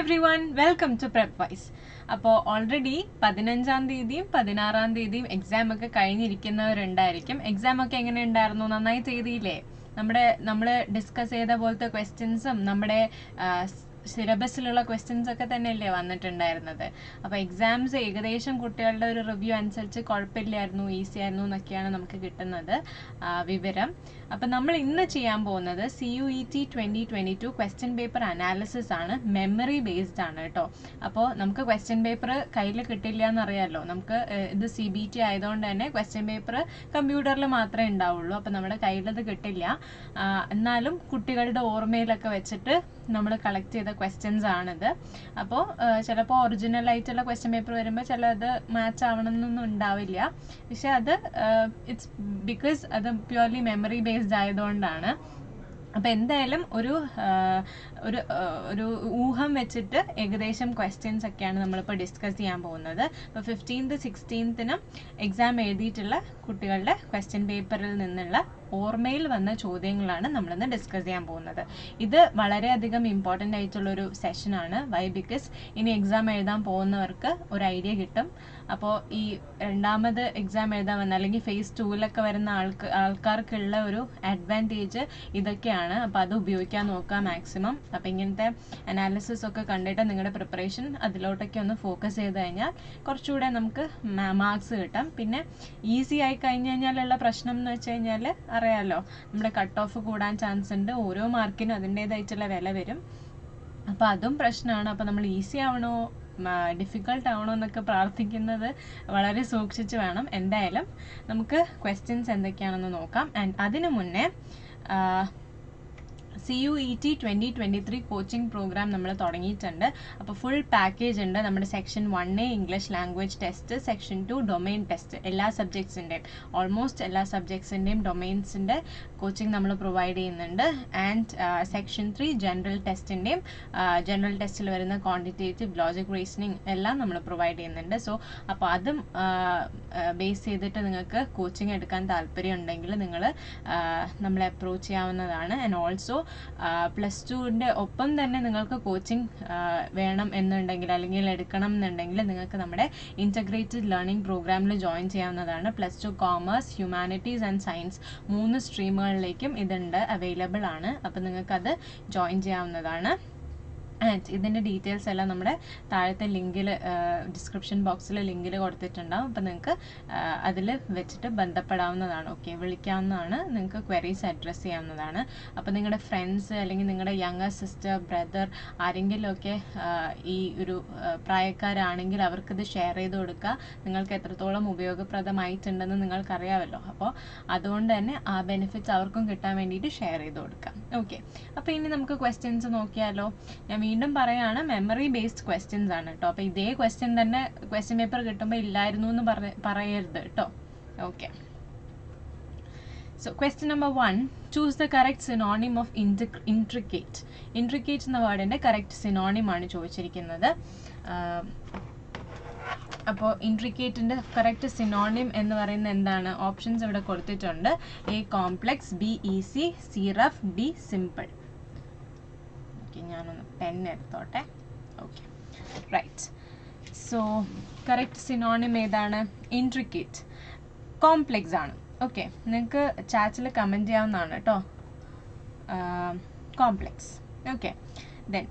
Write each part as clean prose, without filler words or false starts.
everyone, welcome to Prepwise. അപ്പോൾ already 15-ാം തീയതിയും 16-ാം തീയതിയും എക്സാം ഒക്കെ കഴിഞ്ഞിരിക്കുന്നവരുണ്ടായിരിക്കും. എക്സാം ഒക്കെ എങ്ങനെ ഉണ്ടായിരുന്നു? നന്നായി ചെയ്തില്ലേ? നമ്മൾ ഡിസ്കസ് ചെയ്ത പോലത്തെ ക്വസ്റ്റ്യൻസും നമ്മുടെ സിലബസിലുള്ള ക്വസ്റ്റ്യൻസ് ഒക്കെ തന്നെയല്ലേ വന്നിട്ടുണ്ടായിരുന്നത്. അപ്പോൾ എക്സാംസ് ഏകദേശം കുട്ടികളുടെ ഒരു റിവ്യൂ അനുസരിച്ച് കുഴപ്പമില്ലായിരുന്നു, ഈസി ആയിരുന്നു എന്നൊക്കെയാണ് നമുക്ക് കിട്ടുന്നത് വിവരം. അപ്പം നമ്മൾ ഇന്ന് ചെയ്യാൻ പോകുന്നത് CUET 2022 ക്വസ്റ്റ്യൻ പേപ്പർ അനാലിസിസ് ആണ്. മെമ്മറി ബേസ്ഡ് ആണ് കേട്ടോ. അപ്പോൾ നമുക്ക് ക്വസ്റ്റ്യൻ പേപ്പർ കയ്യിൽ കിട്ടില്ല എന്നറിയാമല്ലോ. നമുക്ക് ഇത് CBT ആയതുകൊണ്ട് തന്നെ ക്വസ്റ്റ്യൻ പേപ്പർ കമ്പ്യൂട്ടറിൽ മാത്രമേ ഉണ്ടാവുള്ളൂ. അപ്പോൾ നമ്മുടെ കയ്യിലത് കിട്ടില്ല. എന്നാലും കുട്ടികളുടെ ഓർമ്മയിലൊക്കെ വെച്ചിട്ട് നമ്മൾ കളക്ട് ചെയ്ത ക്വസ്റ്റ്യൻസ് ആണിത്. അപ്പോൾ ചിലപ്പോൾ ഒറിജിനൽ ആയിട്ടുള്ള ക്വസ്റ്റ്യൻ പേപ്പർ വരുമ്പോൾ ചിലത് മാച്ച് ആവണമെന്നൊന്നും ഉണ്ടാവില്ല. പക്ഷെ അത് ഇറ്റ്സ് ബിക്കോസ് അത് പ്യുവർലി മെമ്മറി ബേസ്ഡ് ആയതുകൊണ്ടാണ്. അപ്പോൾ എന്തായാലും ഒരു ഊഹം വെച്ചിട്ട് ഏകദേശം ക്വസ്റ്റ്യൻസ് ഒക്കെയാണ് നമ്മളിപ്പോൾ ഡിസ്കസ് ചെയ്യാൻ പോകുന്നത്. ഇപ്പോൾ 15th 16th എക്സാം എഴുതിയിട്ടുള്ള കുട്ടികളുടെ ക്വസ്റ്റ്യൻ പേപ്പറിൽ നിന്നുള്ള ഓർമ്മയിൽ വന്ന ചോദ്യങ്ങളാണ് നമ്മളിന്ന് ഡിസ്കസ് ചെയ്യാൻ പോകുന്നത്. ഇത് വളരെയധികം ഇമ്പോർട്ടൻ്റ് ആയിട്ടുള്ളൊരു സെഷനാണ്. വൈ? ബിക്കോസ് ഇനി എക്സാം എഴുതാൻ പോകുന്നവർക്ക് ഒരു ഐഡിയ കിട്ടും. അപ്പോൾ ഈ രണ്ടാമത് എക്സാം എഴുതാൻ വന്ന അല്ലെങ്കിൽ phase 2 വരുന്ന ആൾക്കാർക്കുള്ള ഒരു അഡ്വാൻറ്റേജ് ഇതൊക്കെയാണ്. അപ്പോൾ അത് ഉപയോഗിക്കാൻ നോക്കുക മാക്സിമം. അപ്പോൾ ഇങ്ങനത്തെ അനാലിസിസ് ഒക്കെ കണ്ടിട്ട് നിങ്ങളുടെ പ്രിപ്പറേഷൻ അതിലോട്ടൊക്കെ ഒന്ന് ഫോക്കസ് ചെയ്ത് കഴിഞ്ഞാൽ കുറച്ചുകൂടെ നമുക്ക് മാർക്സ് കിട്ടാം. പിന്നെ ഈസി ആയി കഴിഞ്ഞ് കഴിഞ്ഞാലുള്ള പ്രശ്നം എന്ന് വെച്ച് കഴിഞ്ഞാൽ അറിയാമല്ലോ, നമ്മുടെ കട്ട് ഓഫ് കൂടാൻ ചാൻസ് ഉണ്ട്. ഓരോ മാർക്കിനും അതിൻ്റേതായിട്ടുള്ള വില വരും. അപ്പോൾ അതും പ്രശ്നമാണ്. അപ്പോൾ നമ്മൾ ഈസി ആവണോ ഡിഫിക്കൾട്ട് ആവണോ എന്നൊക്കെ പ്രാർത്ഥിക്കുന്നത് വളരെ സൂക്ഷിച്ച് വേണം. എന്തായാലും നമുക്ക് ക്വസ്റ്റ്യൻസ് എന്തൊക്കെയാണെന്ന് നോക്കാം. ആൻഡ് അതിനു മുന്നേ CUET 2023 കോച്ചിങ് പ്രോഗ്രാം നമ്മൾ തുടങ്ങിയിട്ടുണ്ട്. അപ്പോൾ ഫുൾ പാക്കേജ് ഉണ്ട്. നമ്മുടെ section 1A English language test, section 2 domain test, എല്ലാ സബ്ജക്ട്സിൻ്റെയും ഓൾമോസ്റ്റ് എല്ലാ സബ്ജക്ട്സിൻ്റെയും ഡൊമെയിൻസിൻ്റെ കോച്ചിങ് നമ്മൾ പ്രൊവൈഡ് ചെയ്യുന്നുണ്ട്. ആൻഡ് സെക്ഷൻ 3 ജനറൽ ടെസ്റ്റിൻ്റെയും ജനറൽ ടെസ്റ്റിൽ വരുന്ന ക്വാണ്ടിറ്റേറ്റീവ്, ലോജിക്, റീസണിങ് എല്ലാം നമ്മൾ പ്രൊവൈഡ് ചെയ്യുന്നുണ്ട്. സോ അപ്പോൾ അതും ബേസ് ചെയ്തിട്ട് നിങ്ങൾക്ക് കോച്ചിങ് എടുക്കാൻ താല്പര്യം ഉണ്ടെങ്കിൽ നിങ്ങൾ നമ്മളെ അപ്രോച്ച് ചെയ്യാവുന്നതാണ്. ആൻഡ് ഓൾസോ +2 ഒപ്പം തന്നെ നിങ്ങൾക്ക് കോച്ചിങ് വേണം എന്നുണ്ടെങ്കിൽ അല്ലെങ്കിൽ എടുക്കണം എന്നുണ്ടെങ്കിൽ നിങ്ങൾക്ക് നമ്മുടെ ഇൻറ്റഗ്രേറ്റഡ് ലേണിംഗ് പ്രോഗ്രാമിൽ ജോയിൻ ചെയ്യാവുന്നതാണ്. +2 കോമേഴ്സ്, ഹ്യൂമാനിറ്റീസ് ആൻഡ് സയൻസ് 3 സ്ട്രീമുകളിലേക്കും ഇതുണ്ട്, അവൈലബിൾ ആണ്. അപ്പോൾ നിങ്ങൾക്കത് ജോയിൻ ചെയ്യാവുന്നതാണ്. ഇതിൻ്റെ ഡീറ്റെയിൽസ് എല്ലാം നമ്മുടെ താഴത്തെ ലിങ്കിൽ ഡിസ്ക്രിപ്ഷൻ ബോക്സിൽ ലിങ്കിൽ കൊടുത്തിട്ടുണ്ടാവും. അപ്പോൾ നിങ്ങൾക്ക് അതിൽ വെച്ചിട്ട് ബന്ധപ്പെടാവുന്നതാണ്. ഓക്കെ, വിളിക്കാവുന്നതാണ്. നിങ്ങൾക്ക് ക്വയറീസ് അഡ്രസ്സ് ചെയ്യാവുന്നതാണ്. അപ്പോൾ നിങ്ങളുടെ ഫ്രണ്ട്സ് അല്ലെങ്കിൽ നിങ്ങളുടെ യങ്ങർ സിസ്റ്റർ, ബ്രദർ ആരെങ്കിലുമൊക്കെ ഈ ഒരു പ്രായക്കാരാണെങ്കിൽ അവർക്കിത് ഷെയർ ചെയ്ത് കൊടുക്കുക. നിങ്ങൾക്ക് എത്രത്തോളം ഉപയോഗപ്രദമായിട്ടുണ്ടെന്ന് നിങ്ങൾക്കറിയാമല്ലോ. അപ്പോൾ അതുകൊണ്ട് തന്നെ ആ ബെനിഫിറ്റ്സ് അവർക്കും കിട്ടാൻ വേണ്ടിയിട്ട് ഷെയർ ചെയ്ത് കൊടുക്കാം. ഓക്കെ, അപ്പോൾ ഇനി നമുക്ക് ക്വസ്റ്റ്യൻസ് നോക്കിയാലോ. ഞാൻ വീണ്ടും പറയാണ്, മെമ്മറി ബേസ്ഡ് ക്വസ്റ്റ്യൻസ് ആണ് കേട്ടോ. അപ്പോൾ ഇതേ ക്വസ്റ്റ്യൻ തന്നെ ക്വസ്റ്റ്യൻ പേപ്പർ കിട്ടുമ്പോൾ ഇല്ലായിരുന്നു എന്ന് പറയരുത് കേട്ടോ. Okay, so question number 1, choose the correct synonym of intricate. Intricate എന്ന വേർഡിൻ്റെ കറക്റ്റ് സിനോണിം ആണ് ചോദിച്ചിരിക്കുന്നത്. അപ്പോൾ ഇൻട്രിക്കേറ്റിൻ്റെ കറക്റ്റ് സിനോണിം എന്ന് പറയുന്നത് എന്താണ്? ഓപ്ഷൻസ് ഇവിടെ കൊടുത്തിട്ടുണ്ട്. A complex, B easy, C rough, D simple. Okay, ഞാനൊന്ന് പെൻ എടുത്തോട്ടെ. Okay, right. So correct synonym ഏതാണ്? ഇൻട്രിക്കേറ്റ്. കോംപ്ലെക്സ് ആണ്. ഓക്കെ, നിങ്ങൾക്ക് ചാറ്റിൽ കമൻറ്റ് ചെയ്യാവുന്നതാണ് കേട്ടോ. കോംപ്ലെക്സ്. ഓക്കെ, ദെൻ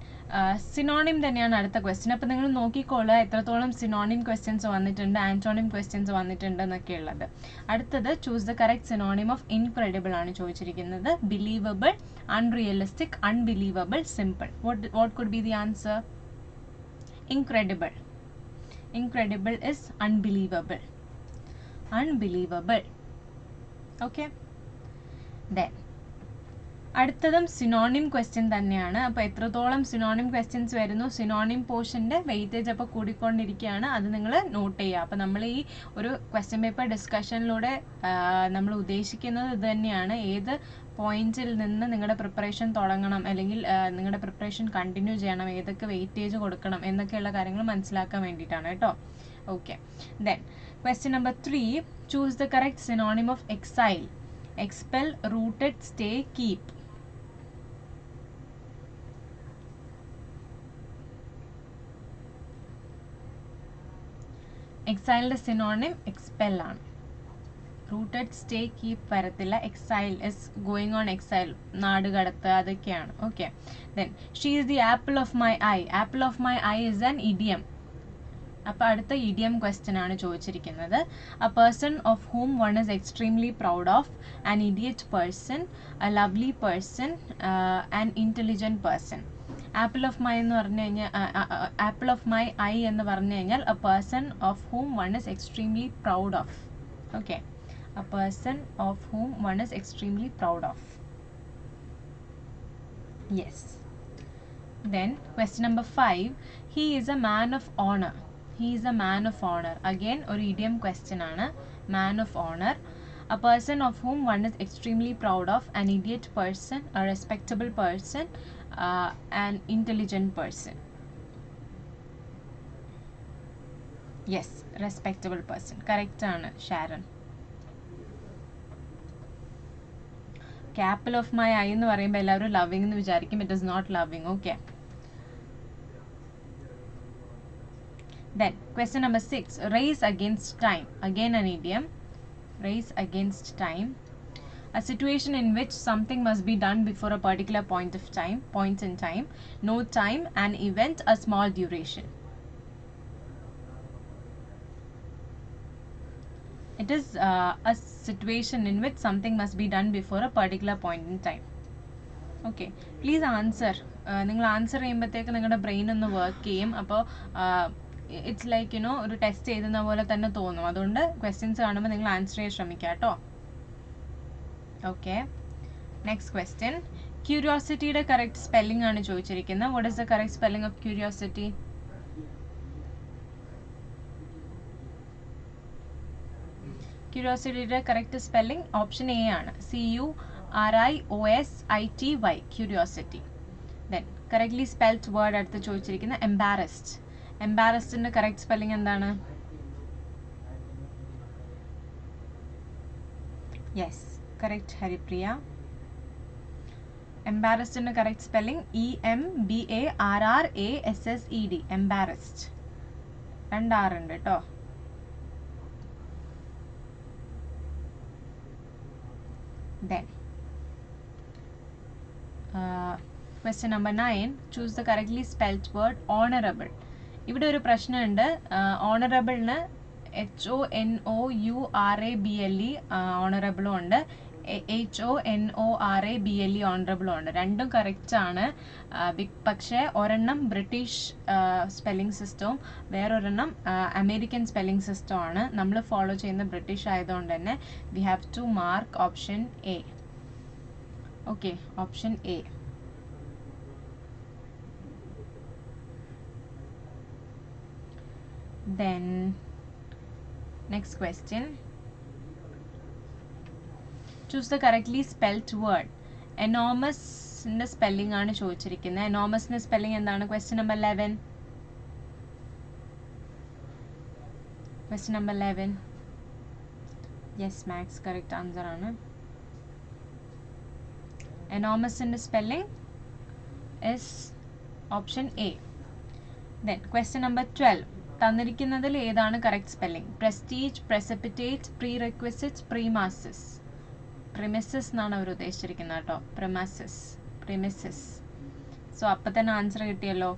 സിനോണിം തന്നെയാണ് അടുത്ത ക്വസ്റ്റ്യൻ. അപ്പോൾ നിങ്ങൾ നോക്കിക്കോളുക എത്രത്തോളം സിനോണിം ക്വസ്റ്റ്യൻസ് വന്നിട്ടുണ്ട്, ആൻറ്റോണിം ക്വസ്റ്റ്യൻസ് വന്നിട്ടുണ്ട് എന്നൊക്കെ ഉള്ളത്. അടുത്തത് choose the correct synonym of incredible ആണ് ചോദിച്ചിരിക്കുന്നത്. Believable, unrealistic, unbelievable, simple. What could be the answer? Incredible. Incredible is unbelievable. Unbelievable. Okay, then അടുത്തതും സിനോണിം ക്വസ്റ്റ്യൻ തന്നെയാണ്. അപ്പോൾ എത്രത്തോളം സിനോണിം ക്വസ്റ്റ്യൻസ് വരുന്നു, സിനോണിം പോർഷൻ്റെ വെയിറ്റേജ് അപ്പോൾ കൂടിക്കൊണ്ടിരിക്കുകയാണ്. അത് നിങ്ങൾ നോട്ട് ചെയ്യുക. അപ്പോൾ നമ്മൾ ഈ ഒരു ക്വസ്റ്റ്യൻ പേപ്പർ ഡിസ്കഷനിലൂടെ നമ്മൾ ഉദ്ദേശിക്കുന്നത് ഇത് തന്നെയാണ്. ഏത് പോയിന്റിൽ നിന്ന് നിങ്ങളുടെ പ്രിപ്പറേഷൻ തുടങ്ങണം അല്ലെങ്കിൽ നിങ്ങളുടെ പ്രിപ്പറേഷൻ കണ്ടിന്യൂ ചെയ്യണം, ഏതൊക്കെ വെയിറ്റേജ് കൊടുക്കണം എന്നൊക്കെയുള്ള കാര്യങ്ങൾ മനസ്സിലാക്കാൻ വേണ്ടിയിട്ടാണ് കേട്ടോ. Okay, then question number 3, choose the correct synonym of exile. Expel, rooted, stay, keep. എക്സൈലിൻ്റെ സിനോണിം എക്സ്പെൽ ആണ്. റൂട്ടഡ് സ്റ്റേ കീപ്പ് വരത്തില്ല. Exile is going on exile, നാട് കടത്തുക, അതൊക്കെയാണ്. Okay. Then she is the apple of my eye. Apple of my eye is an idiom. അപ്പോൾ അടുത്ത idiom question ആണ് ചോദിച്ചിരിക്കുന്നത്. A person of whom one is extremely proud of, an idiot person, A lovely person, an intelligent person. Apple of my എന്ന് പറഞ്ഞു കഴിഞ്ഞാൽ apple of my I എന്ന് പറഞ്ഞു കഴിഞ്ഞാൽ A person of whom one is extremely proud of. Okay, A person of whom one is extremely proud of. Yes. Then question number 5, he is a man of owner. He is a man of honor. Again ഒരു idiom question ആണ്. Man of honor. A person of whom one is extremely proud of, an idiot person, a respectable person, an intelligent person. Yes, respectable person. Correct ആണ് Sharon. Apple of my eye എന്ന് പറയുമ്പോൾ എല്ലാവരും loving എന്ന് വിചാരിക്കും. It is not loving. Okay. Then question number 6, race against time. Again an idiom. Race against time. A situation in which something must be done before a particular point in time. No time, an event, a small duration. It is a situation in which something must be done before a particular point in time. Okay, please answer. നിങ്ങൾ answer ചെയ്യുമ്പോഴത്തേക്ക് നിങ്ങളുടെ brain ഒന്ന് work ചെയ്യും. അപ്പോൾ it's like you know ഒരു test എഴുതുന്ന പോലെ തന്നെ തോന്നും. അതുകൊണ്ട് ക്വസ്റ്റ്യൻസ് കാണുമ്പോൾ നിങ്ങൾ ആൻസർ ചെയ്യാൻ ശ്രമിക്കുക കേട്ടോ. Okay, next question. ക്യൂരിയോസിറ്റിയുടെ കറക്റ്റ് സ്പെല്ലിംഗ് ആണ് ചോദിച്ചിരിക്കുന്നത്. What is the correct spelling of curiosity? ക്യൂരിയോസിറ്റിയുടെ കറക്റ്റ് സ്പെല്ലിംഗ് ഓപ്ഷൻ എ ആണ്. CURIOSITY. Curiosity. Then correctly spelled word അടുത്ത് ചോദിച്ചിരിക്കുന്ന എംബാരസ്ഡ്. എംബാരസ്ഡിന്റെ കറക്റ്റ് സ്പെല്ലിംഗ് എന്താണ്? Yes, correct Haripriya. എംബാരസ്ഡിന്റെ correct spelling EMBARRASSED. Embarrassed. 2 R ഉണ്ട് കേട്ടോ. Then question number 9, choose the correctly spelled word honorable. ഇവിടെ ഒരു പ്രശ്നമുണ്ട്. ഓണറബിളിന് HONOURABLE ഓണറബിളും ഉണ്ട്, HONORABLE ഓണറബിളും ഉണ്ട്. രണ്ടും കറക്റ്റ് ആണ്. പക്ഷേ ഒരെണ്ണം ബ്രിട്ടീഷ് സ്പെല്ലിംഗ് സിസ്റ്റവും വേറൊരെണ്ണം അമേരിക്കൻ സ്പെല്ലിംഗ് സിസ്റ്റവും ആണ്. നമ്മൾ ഫോളോ ചെയ്യുന്ന ബ്രിട്ടീഷ് ആയതുകൊണ്ട് തന്നെ we have to mark option A. Okay, option A. Then next question, choose the correctly spelled word. Enormous ന്റെ സ്പെല്ലിംഗ് ആണ് ചോദിച്ചിരിക്കുന്നത്. എനോമസിന്റെ സ്പെല്ലിംഗ് എന്താണ്? Question number 11. Question number 11. Yes, Max correct answer ആണ്. എനോമസിന്റെ spelling is option A. Then question number 12, തന്നിരിക്കുന്നതിൽ ഏതാണ് correct spelling? Prestige, precipitate, prerequisite, premises. Premises എന്നാണ് അവർ ഉദ്ദേശിച്ചിരിക്കുന്നത് കേട്ടോ. പ്രിമിസസ്. സോ അപ്പം തന്നെ ആൻസർ കിട്ടിയല്ലോ.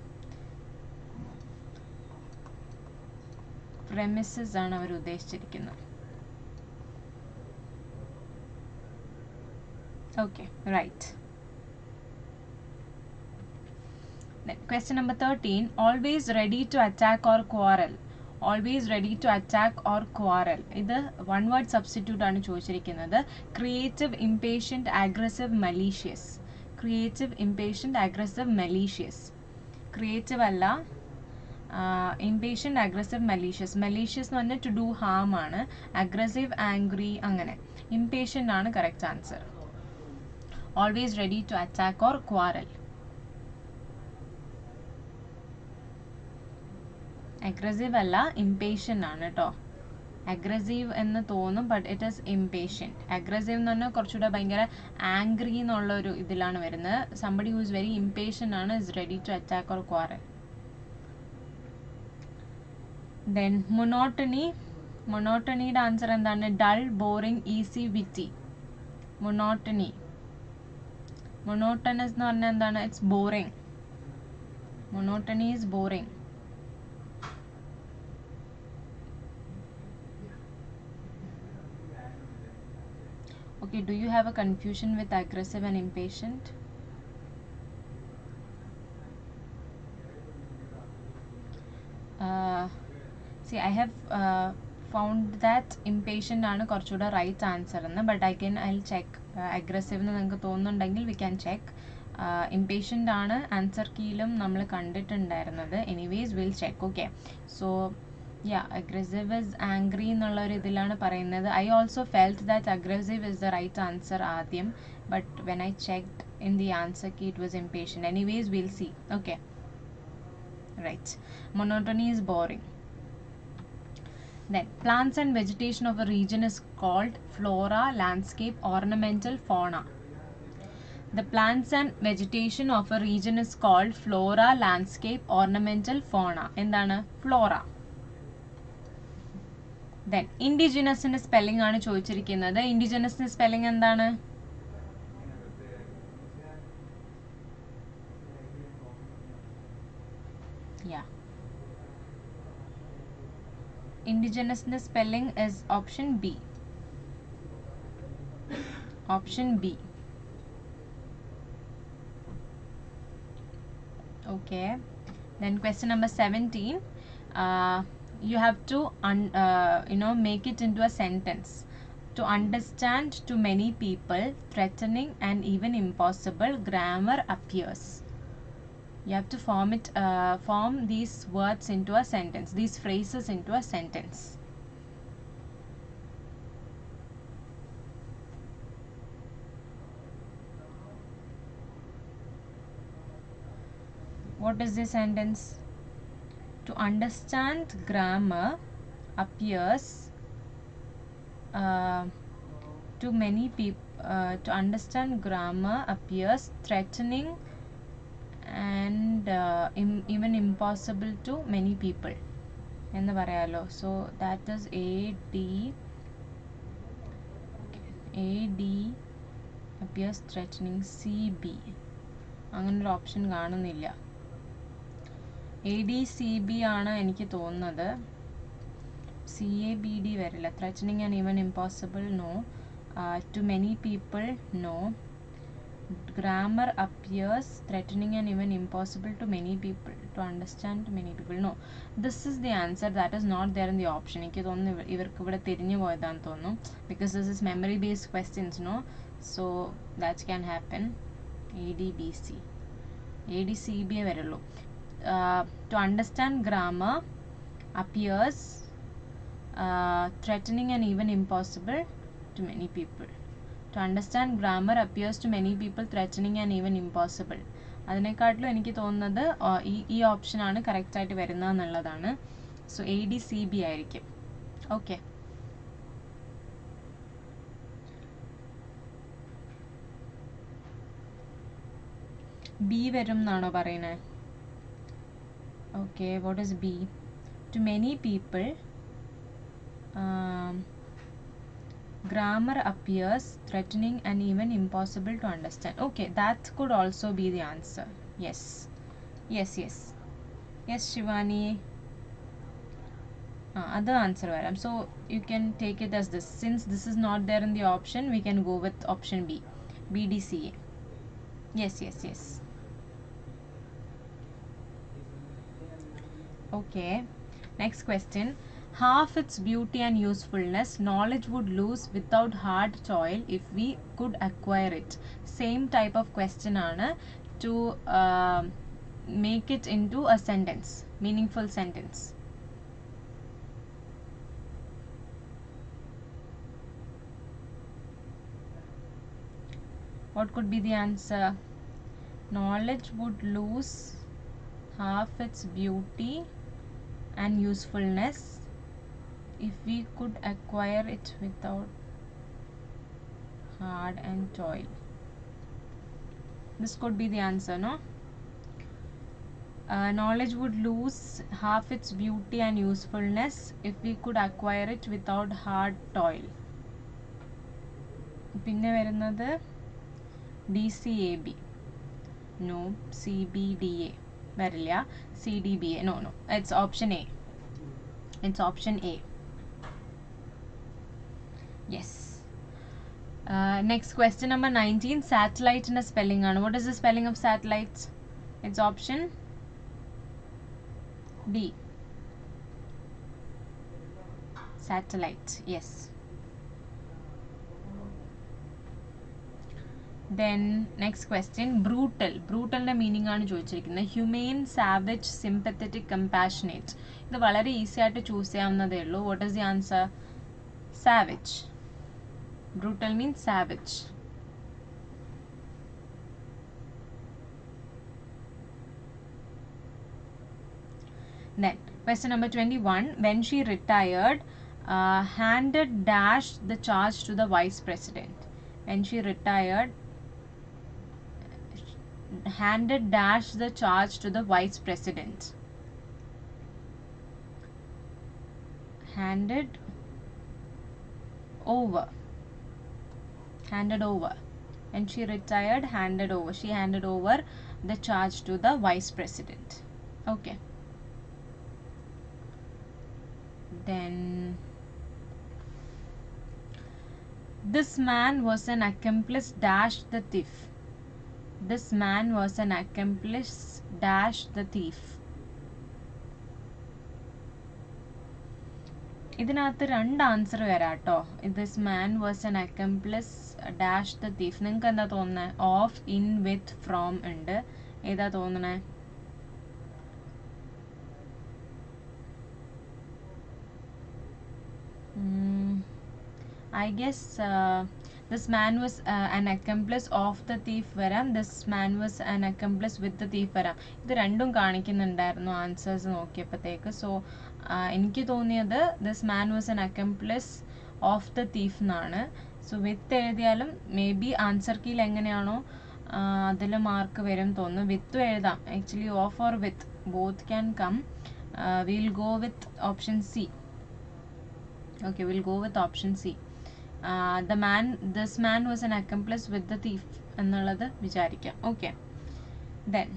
പ്രെമിസസ് ആണ് അവർ ഉദ്ദേശിച്ചിരിക്കുന്നത്. Okay, right. Question number 13, always ready to attack or quarrel. Always ready to attack or quarrel. ഇത് one word substitute ആണ് ചോദിച്ചിരിക്കുന്നത്. Creative, impatient, aggressive, malicious. Creative, impatient, aggressive, malicious. Creative അല്ല, impatient, aggressive, malicious. Malicious എന്ന് പറഞ്ഞാൽ to do harm ആണ്. Aggressive, angry, അങ്ങനെ. Impatient ആണ് correct answer. Always ready to attack or quarrel. Aggressive അല്ല, impatient ആണ് കേട്ടോ. അഗ്രസീവ് എന്ന് തോന്നും, but it is impatient. Aggressive എന്ന് പറഞ്ഞാൽ കുറച്ചുകൂടെ ഭയങ്കര ആംഗ്രി എന്നുള്ളൊരു ഇതിലാണ് വരുന്നത്. Somebody who is very impatient ആണ്, is ready to attack or quarrel. Then monotony. Monotonyയുടെ ആൻസർ എന്താണ്? Dull, boring, easy, witty. monotony. monotonous എന്ന് പറഞ്ഞാൽ എന്താണ്? It's boring. monotony is boring. Okay, do you have a confusion with aggressive and impatient? See, I have found that impatient ആണ് കുറച്ചുകൂടെ right answer എന്ന്. But I'll check. aggressive എന്ന് നിങ്ങൾക്ക് തോന്നുന്നുണ്ടെങ്കിൽ we can check. impatient ആണ് answer കീയിലും നമ്മൾ കണ്ടിട്ടുണ്ടായിരുന്നത്. Anyways will check. Okay, so aggressive is angry എന്നുള്ള ഒരു ഇതിലാണ് പറയുന്നത്. I also felt that aggressive is the right answer ആദ്യം, but when I checked in the answer key it was impatient. Anyways, we'll see. Okay, right. monotony is boring. Then plants and vegetation of a region is called flora, landscape, ornamental, fauna. The plants and vegetation of a region is called flora, landscape, ornamental, fauna. എന്താണ്? flora. Then indigenous ന്റെ spelling ആണ് ചോദിച്ചിരിക്കുന്നത്. indigenous ന്റെ spelling എന്താണ്? indigenous ന്റെ spelling is option B. Option B. Okay, then question number 17. You have to make it into a sentence. To understand to many people, threatening and even impossible, grammar appears. You have to form these words into a sentence, these phrases into a sentence. What is the sentence? To understand grammar appears to many people. To understand grammar appears threatening and even impossible to many people എന്ന് പറയാലോ. So that is AD appears threatening. CB അങ്ങനൊരു option കാണുന്നില്ല. ADCB ആണ് എനിക്ക് തോന്നുന്നത്. CABD വരില്ല. threatening and even impossible, no. To many people, no. grammar appears threatening and even impossible to many people. To understand to many people, no. This is the answer that is not there in the option. എനിക്ക് തോന്നുന്നു ഇവർക്ക് ഇവിടെ തിരിഞ്ഞു പോയതാണെന്ന് തോന്നുന്നു. because this is memory based questions, no. so that can happen. ADBC ADCB വരുള്ളൂ. To understand grammar appears threatening and even impossible to many people. To understand grammar appears to many people threatening and even impossible. അതിനെക്കാട്ടിലും എനിക്ക് തോന്നുന്നത് ഈ ഓപ്ഷനാണ് കറക്റ്റായിട്ട് വരുന്നതെന്നുള്ളതാണ്. So ADCB ആയിരിക്കും. Okay, B വരും എന്നാണോ പറയുന്നത്? Okay, what is B? To many people grammar appears threatening and even impossible to understand. Okay, that could also be the answer. Yes, Shivani. Other answer varam. So you can take it as this. Since this is not there in the option, we can go with option B. BDCA. Yes. Okay, next question. Half its beauty and usefulness knowledge would lose without hard toil if we could acquire it. Same type of question aanu. To make it into a sentence, meaningful sentence. What could be the answer? Knowledge would lose half its beauty and usefulness if we could acquire it without hard and toil. This could be the answer, no? Knowledge would lose half its beauty and usefulness if we could acquire it without hard toil. പിന്നെ വരുന്നത് DCAB. No. CBDA വരില്ല. CDBA. No. It's option A. It's option A. Yes. Next question number 19. Satellite in a spelling ആണ്. What is the spelling of satellites? It's option D. Satellite. Yes. Then next question. Brutal. Brutalന്റെ meaning ആണ് ചോദിച്ചിരിക്കുന്നത്. Humane, savage, sympathetic, compassionate. ഇത് വളരെ easy ആയിട്ട് choose ചെയ്യാവുന്നതേ ഉള്ളൂ. What is the answer? Savage. Brutal means savage. Then question number 21. When she retired, handed dash the charge to the vice president. When she retired, handed dash the charge to the vice president. Handed over. Handed over. When she retired, handed over. She handed over the charge to the vice president. Okay. Then this man was an accomplice dash the thief. This man was an accomplice dash the thief. ഇതിനകത്ത് രണ്ട് answer വരാട്ടോ. This man was an accomplice dash the thief. നിങ്ങൾക്ക് എന്താ തോന്നുന്നത്? Of, in, with, from ഉണ്ട്. ഏതാ തോന്നണേ? I guess this man was an accomplice of the thief വരാം. This man was an accomplice with the thief വരാം. ഇത് രണ്ടും കാണിക്കുന്നുണ്ടായിരുന്നു ആൻസേഴ്സ് നോക്കിയപ്പോഴത്തേക്ക്. സോ എനിക്ക് തോന്നിയത് this man was an accomplice of the thief എന്നാണ്. സോ വിത്ത് എഴുതിയാലും മേ ബി ആൻസർ കീയിൽ എങ്ങനെയാണോ അതിൽ മാർക്ക് വരും തോന്നുന്നു. വിത്തും എഴുതാം. Actually of or with both can come. Will go with option C. Okay, we'll go with option C. This man was an accomplice with the thief എന്നുള്ളത് വിചാരിക്കാം. Okay. Then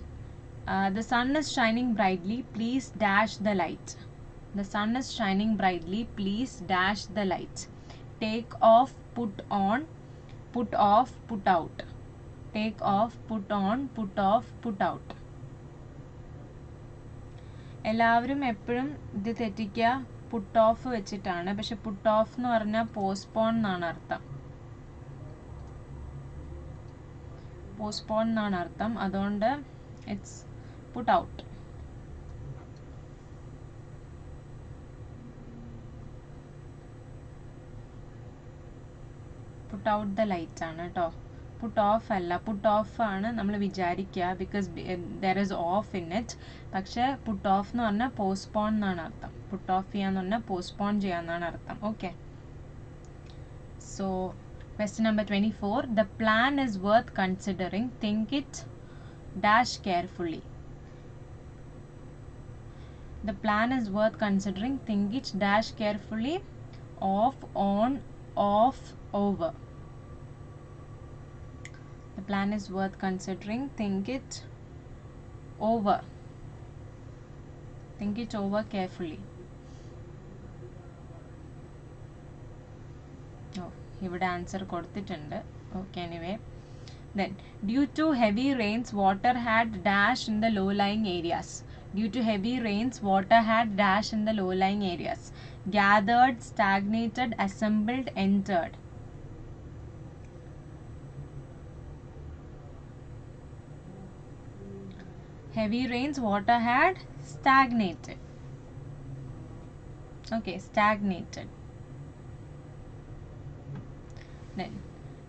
the sun is shining brightly, please dash the light. The sun is shining brightly, please dash the light. Take off, put on, put off, put out. Take off, put on, put off, put out. എല്ലാവരും എപ്പോഴും ഇത് തെറ്റിക്കുക put off വെച്ചിട്ടാണ്. പക്ഷെ put off എന്ന് പറഞ്ഞാൽ postpone എന്നാണ് അർത്ഥം. Postpone എന്നാണ് അർത്ഥം. അതുകൊണ്ട് it's put out. Put out the light ആണ് കേട്ടോ. പുട്ട് ഓഫ് അല്ല, പുട്ട് ഓഫ് ആണ് നമ്മൾ വിചാരിക്കുക. Because there is of in it. പക്ഷെ പുട്ട് ഓഫ് എന്ന് പറഞ്ഞാൽ പോസ്റ്റ്പോൺ എന്നാണ് അർത്ഥം. പുട്ട് ഓഫ് ചെയ്യാന്ന് പറഞ്ഞാൽ പോസ്റ്റ്പോൺ ചെയ്യാന്നാണ് അർത്ഥം. Okay. So question number 24. The plan is worth considering, think it dash carefully. The plan is worth considering, think it dash carefully. Off, on, off, over. The plan is worth considering, think it over. Think it over carefully. Oh, ഇവിടെ answer കൊടുത്തിട്ടുണ്ട്. Okay, anyway. Then, due to heavy rains, water had dash in the low-lying areas. Due to heavy rains, water had dash in the low-lying areas. Gathered, stagnated, assembled, entered. Heavy rains, water had stagnated. Okay, stagnated. Then,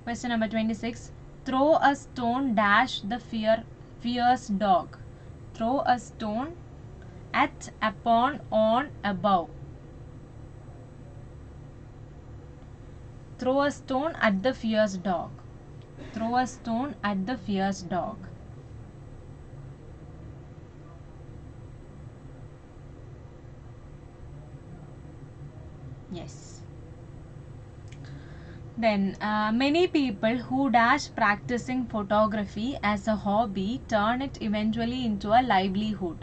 question number 26. Throw a stone dash the fierce dog. Throw a stone at, upon, on, above. Throw a stone at the fierce dog. Throw a stone at the fierce dog. Yes. Then many people who dash practicing photography as a hobby turn it eventually into a livelihood.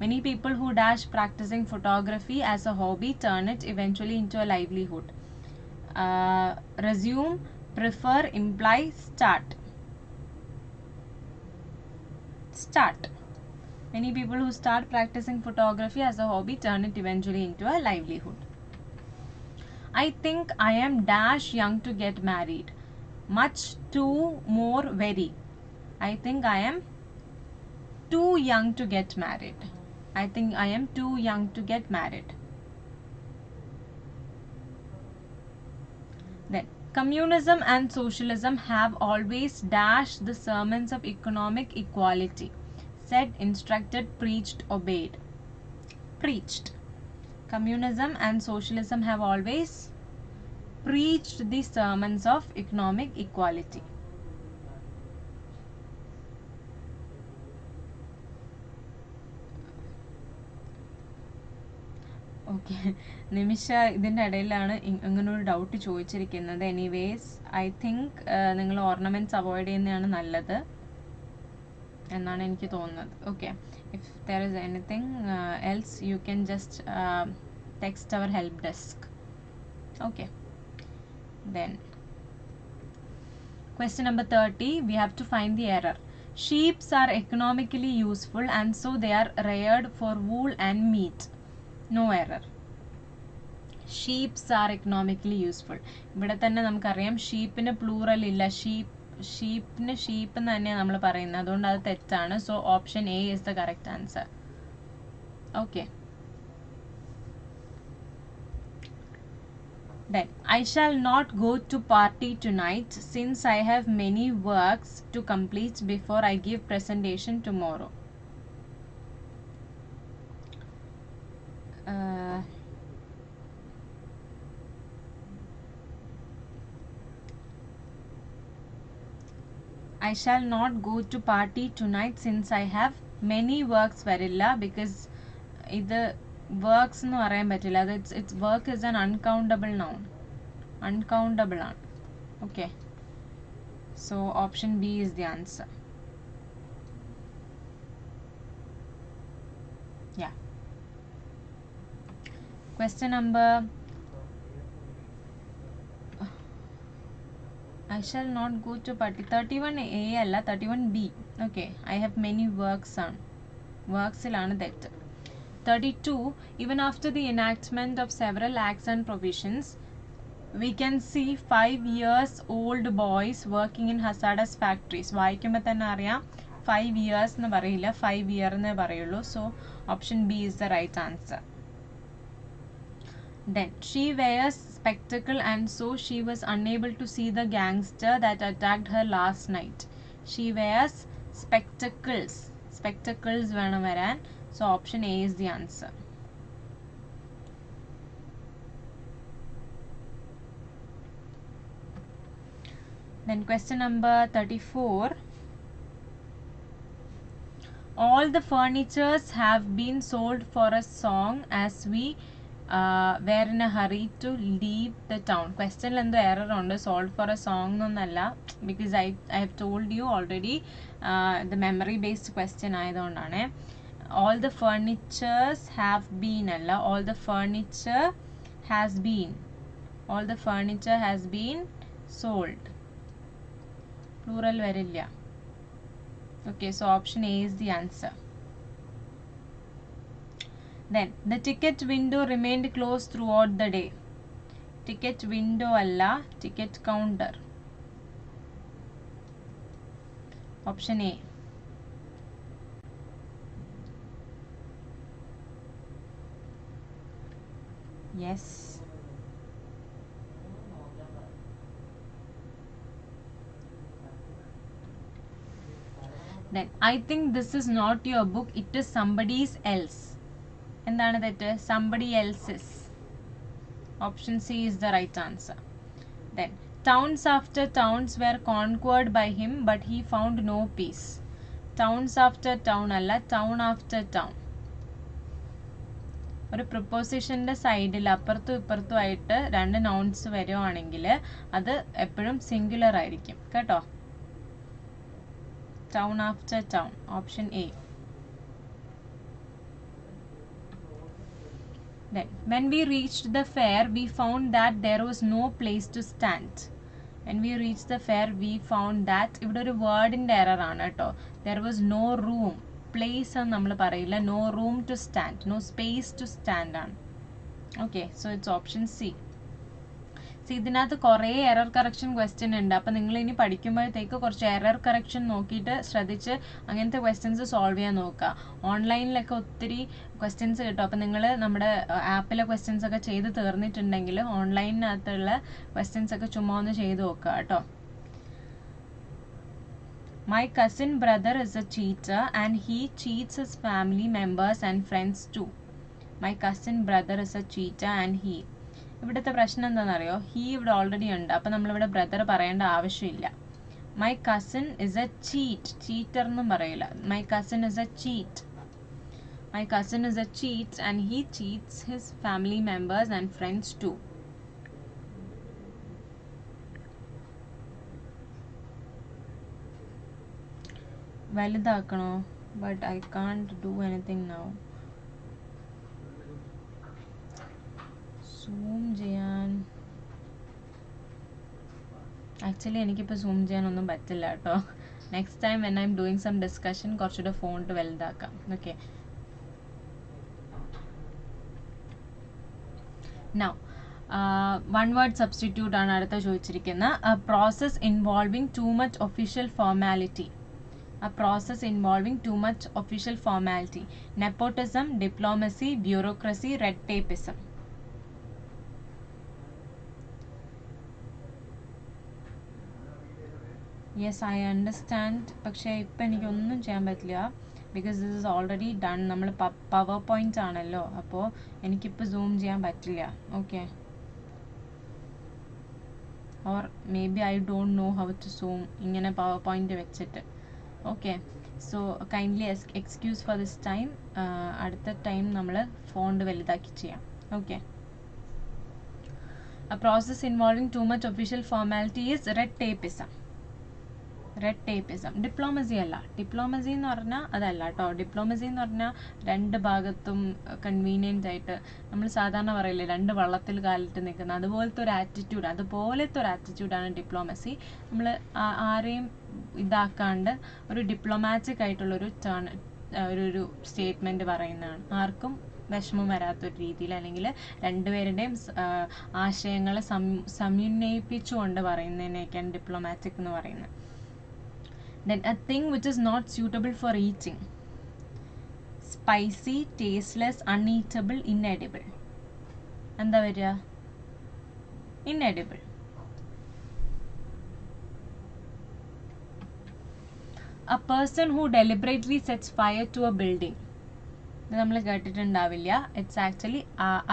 Many people who dash practicing photography as a hobby turn it eventually into a livelihood. Resume, prefer, imply, start. Start. Many people who start practicing photography as a hobby turn it eventually into a livelihood. I think I am dash young to get married. Much too more very. I think I am too young to get married. I think I am too young to get married. Then communism and socialism have always dashed the sermons of economic equality. Said, instructed, preached, obeyed. Preached. Communism and socialism have always preached the sermons of economic equality. Okay Nimisha ഇതിൻ്റെ ഇടയിലാണ് ഇങ്ങനൊരു doubt ചോദിച്ചിരിക്കുന്നത്. Anyways I think നിങ്ങൾ ornaments avoid ചെയ്യുന്നതാണ് നല്ലത് എന്നാണ് എനിക്ക് തോന്നുന്നത്. Okay, if there is anything else you can just text our help desk. Okay, then question number 30, we have to find the error. Sheeps are economically useful and so they are reared for wool and meat. No error. Sheeps are economically useful. ഇവിടെ തന്നെ നമുക്കറിയാം ഷീപ്പിന് plural ഇല്ല. ഷീപ്പിന് sheep എന്ന് തന്നെയാണ് നമ്മൾ പറയുന്നത്, അതുകൊണ്ട് അത് തെറ്റാണ്. So option A is the correct answer. Okay, then I shall not go to party tonight since I have many works to complete before I give presentation tomorrow. I shall not go to party tonight since I have many works വരില്ല, because ഇത് works എന്ന് പറയാൻ പറ്റില്ല. അത് it's work is an uncountable noun. Uncountable ആണ്. Okay, so option B is the answer. Yeah, question number I shall not go to party. 31A അല്ല, 31B. Okay, I have many works on. വർക്സിലാണ് തെറ്റ്. 32, even after the enactment of several acts and provisions, we can see 5 years old boys working in hazardous factories. വായിക്കുമ്പോൾ തന്നെ അറിയാം 5 years എന്ന് പറയില്ല, 5 year എന്നേ പറയുള്ളൂ. So option B is the right answer. Then she wears spectacle and so she was unable to see the gangster that attacked her last night. She wears spectacles. Spectacles വേണം വരാൻ. So option A is the answer. Then question number 34. All the furnitures have been sold for a song as we were in a hurry to leave the town. Question എന്തോ error ഉണ്ട്. Sold for a song എന്നൊന്നല്ല, because I have told you already the memory based question ആയതുകൊണ്ടാണ്. All the furnitures have been അല്ല, all the furniture has been. All the furniture has been sold. Plural വരില്ല. Okay, so option A is the answer. Then the ticket window remained closed throughout the day. Ticket window alla, ticket counter. Option A. Yes. Then I think this is not your book, it is somebody's else. എന്താണ് തെറ്റ്? Somebody else's. Option C is the right answer. Then towns after towns were conquered by him but he found no peace. Towns after town അല്ല, town after town. ഒരു പ്രിപ്പോസിഷൻ്റെ സൈഡിൽ അപ്പുറത്തും ഇപ്പുറത്തും ആയിട്ട് രണ്ട് nouns വരുവാണെങ്കിൽ അത് എപ്പോഴും സിംഗുലർ ആയിരിക്കും കേട്ടോ. Town after town, option A. Then, when we reached the fair, we found that there was no place to stand. When we reached the fair, we found that ഇവിടെ ഒരു വേർഡിൻ്റെ എറർ ആണ് കേട്ടോ. There was no room. Place എന്ന് നമ്മൾ പറയില്ല. No room to stand. No space to stand ആണ്. Okay, so it's option C. ഇതിനകത്ത് കുറേ എറർ കറക്ഷൻ ക്വസ്റ്റ്യൻ ഉണ്ട്. അപ്പം നിങ്ങൾ ഇനി പഠിക്കുമ്പോഴത്തേക്ക് കുറച്ച് എറർ കറക്ഷൻ നോക്കിയിട്ട് ശ്രദ്ധിച്ച് അങ്ങനത്തെ ക്വസ്റ്റ്യൻസ് സോൾവ് ചെയ്യാൻ നോക്കുക. ഓൺലൈനിലൊക്കെ ഒത്തിരി ക്വസ്റ്റ്യൻസ് കിട്ടും. അപ്പം നിങ്ങൾ നമ്മുടെ ആപ്പിലെ ക്വസ്റ്റ്യൻസ് ഒക്കെ ചെയ്ത് തീർന്നിട്ടുണ്ടെങ്കിൽ ഓൺലൈനിനകത്തുള്ള ക്വസ്റ്റ്യൻസ് ഒക്കെ ചുമ്മാ ഒന്ന് ചെയ്ത് നോക്കുക കേട്ടോ. My cousin brother is a cheater and he cheats his family members and friends too. My cousin brother is a cheater and he. ഇവിടുത്തെ പ്രശ്നം എന്താണെന്നറിയോ? ഹീ ഇവിടെ ഓൾറെഡി ഉണ്ട്. അപ്പം നമ്മളിവിടെ ബ്രദർ പറയേണ്ട ആവശ്യമില്ല. My cousin is a cheat. Cheater എന്നും പറയില്ല. My cousin is a cheat. My cousin is a cheat and he cheats his family members and friends too. വലുതാക്കണോ? But I can't do anything now. Zoom ചെയ്യാൻ actually എനിക്കിപ്പോൾ zoom ചെയ്യാനൊന്നും പറ്റില്ല കേട്ടോ. Next time when I'm doing some discussion കുറച്ചുകൂടെ font വലുതാക്കാം. Okay, now one word substitute ആണ് അടുത്ത ചോദിച്ചിരിക്കുന്നത്. A process involving too much official formality. A process involving too much official formality. Nepotism, diplomacy, bureaucracy, red tapeism. Yes, I understand. പക്ഷേ ഇപ്പം എനിക്കൊന്നും ചെയ്യാൻ പറ്റില്ല because this is already done. നമ്മൾ PowerPoint ആണല്ലോ, അപ്പോൾ എനിക്കിപ്പോൾ സൂം ചെയ്യാൻ പറ്റില്ല. Okay, or maybe I don't know how to zoom ഇങ്ങനെ പവർ പോയിന്റ് വെച്ചിട്ട്. Okay, so kindly excuse for this time. അടുത്ത ടൈം നമ്മൾ ഫോണ്ട് വലുതാക്കി ചെയ്യാം. Okay, a process involving too much official formality is red tapeism. red tapeism. Diplomacy അല്ല. Diplomacy എന്ന് പറഞ്ഞാൽ അതല്ല കേട്ടോ. ഡിപ്ലോമസി എന്ന് പറഞ്ഞാൽ രണ്ട് ഭാഗത്തും കൺവീനിയൻ്റ് ആയിട്ട് നമ്മൾ സാധാരണ പറയില്ലേ രണ്ട് വള്ളത്തിൽ കാലിട്ട് നിൽക്കുന്ന അതുപോലത്തെ ഒരു ആറ്റിറ്റ്യൂഡാണ് ഡിപ്ലോമസി. നമ്മൾ ആരെയും ഇതാക്കാണ്ട് ഒരു ഡിപ്ലോമാറ്റിക് ആയിട്ടുള്ളൊരു ഒരു സ്റ്റേറ്റ്മെൻറ്റ് പറയുന്നതാണ്. ആർക്കും വിഷമം വരാത്തൊരു രീതിയിൽ അല്ലെങ്കിൽ രണ്ടുപേരുടെയും ആശയങ്ങളെ സമന്വയിപ്പിച്ചുകൊണ്ട് പറയുന്നതിനെയൊക്കെയാണ് ഡിപ്ലോമാറ്റിക് എന്ന് പറയുന്നത്. Then a thing which is not suitable for eating. Spicy, tasteless, uneatable, inedible. എന്താ വരിക? Inedible. A person who deliberately sets fire to a building. ഇത് നമ്മൾ കേട്ടിട്ടുണ്ടാവില്ല. It's actually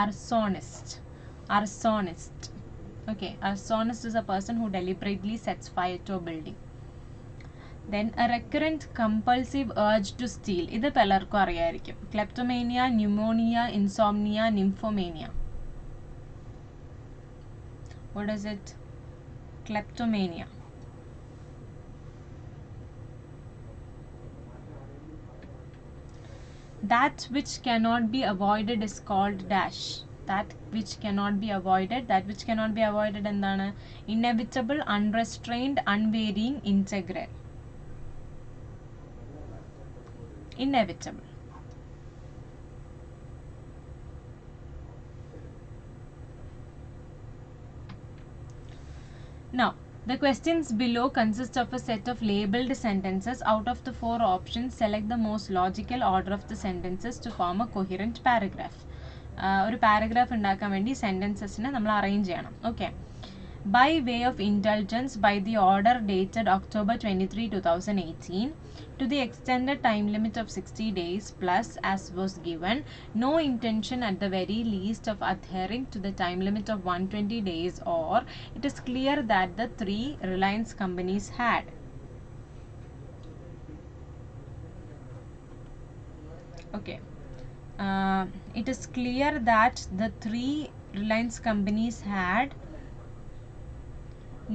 arsonist. Okay, arsonist is a person who deliberately sets fire to a building. Then a recurrent compulsive urge to steal. ഇത് പലർക്കും അറിയായിരിക്കും. Kleptomania, pneumonia, insomnia, nymphomania. What is it? Kleptomania. That which cannot be avoided is called dash. That which cannot be avoided എന്താണ്? Inevitable, unrestrained, unvarying, integral. Inevitable. Now, the questions below consist of a set of labeled sentences. Out of the 4 options, select the most logical order of the sentences to form a coherent paragraph. ഒരു paragraph ഉണ്ടാക്കാൻ വേണ്ടി സെൻറ്റൻസസിനെ നമ്മൾ arrange ചെയ്യണം. Okay, by way of indulgence by the order dated October 23, 2018, to the extended time limit of 60 days plus as was given, no intention at the very least of adhering to the time limit of 120 days, or it is clear that the 3 Reliance companies had. Okay, it is clear that the three Reliance companies had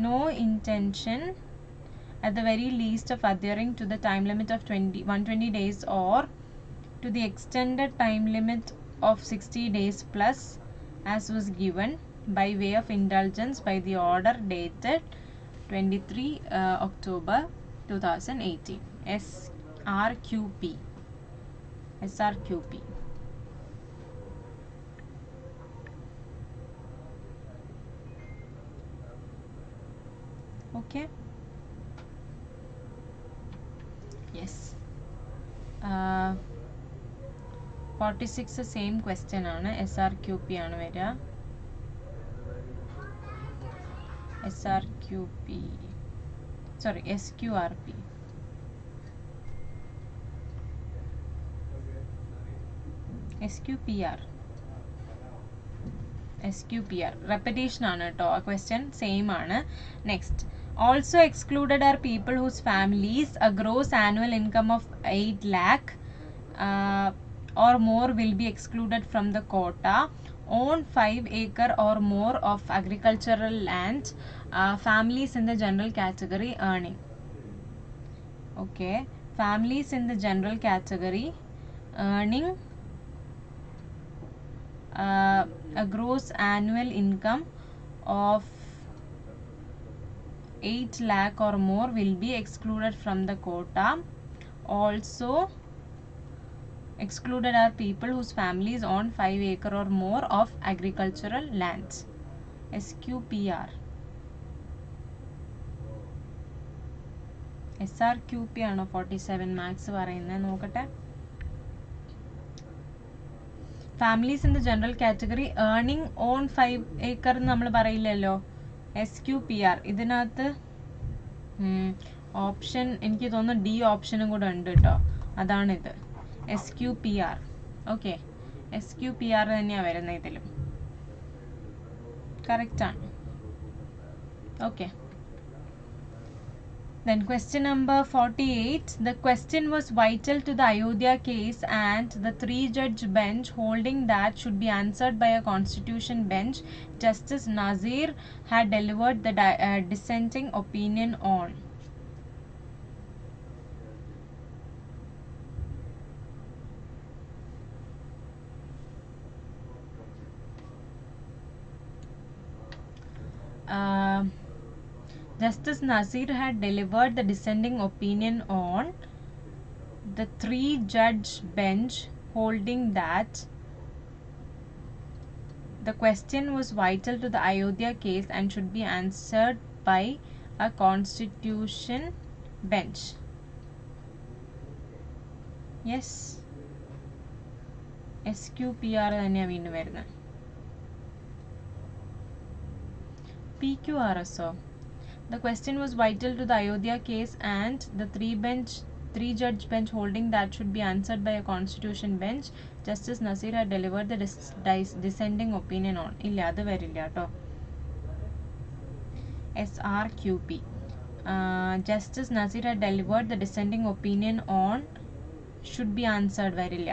no intention at the very least of adhering to the time limit of 120 days or to the extended time limit of 60 days plus as was given by way of indulgence by the order dated 23 October 2018. SRQP. SRQP. Okay. Yes. 46 same question ആണ്. SRQP ആണ് വരിക. SRQP. Sorry, SQRP. SQPR. SQPR. Repetition ആണ് കേട്ടോ. ആ question same ആണ്. Next. Also excluded are people whose families a gross annual income of 8 lakh or more will be excluded from the quota. Own 5 acre or more of agricultural land. Families in the general category earning. Okay. Families in the general category earning a gross annual income of 8 lakh or more will be excluded from the quota. Also excluded are people whose families own 5 acre or more of agricultural lands. SQPR. SRQP ആണോ 47 maths പറയുന്നത് നോക്കട്ടെ. Families in the general category earning own 5 acre എന്ന് നമ്മൾ പറയില്ലല്ലോ. SQPR. ഇതിനകത്ത് option എനിക്ക് തോന്നുന്നു D ഓപ്ഷനും കൂടെ ഉണ്ട് കേട്ടോ. അതാണിത്. SQPR. ഓക്കെ. SQPR തന്നെയാണ് വരുന്നത് ഇതിലും. കറക്റ്റാണ്. Okay. Then question number 48. The question was vital to the Ayodhya case and the 3-judge bench holding that should be answered by a constitution bench. Justice Nazir had delivered the dissenting opinion on. Justice Nazir had delivered the dissenting opinion on the 3-judge bench holding that the question was vital to the Ayodhya case and should be answered by a constitution bench. Yes. SQPR തന്നെയാണ് വീണ്ടും വരുന്നത്. PQRSO. The question was vital to the Ayodhya case and the 3-judge bench holding that should be answered by a constitution bench. Justice Nazir had delivered the dissenting opinion on. ഇല്ല അത് വരില്ല കേട്ടോ. SRQP. Justice Nazir had delivered the dissenting opinion on should be answered വരില്ല.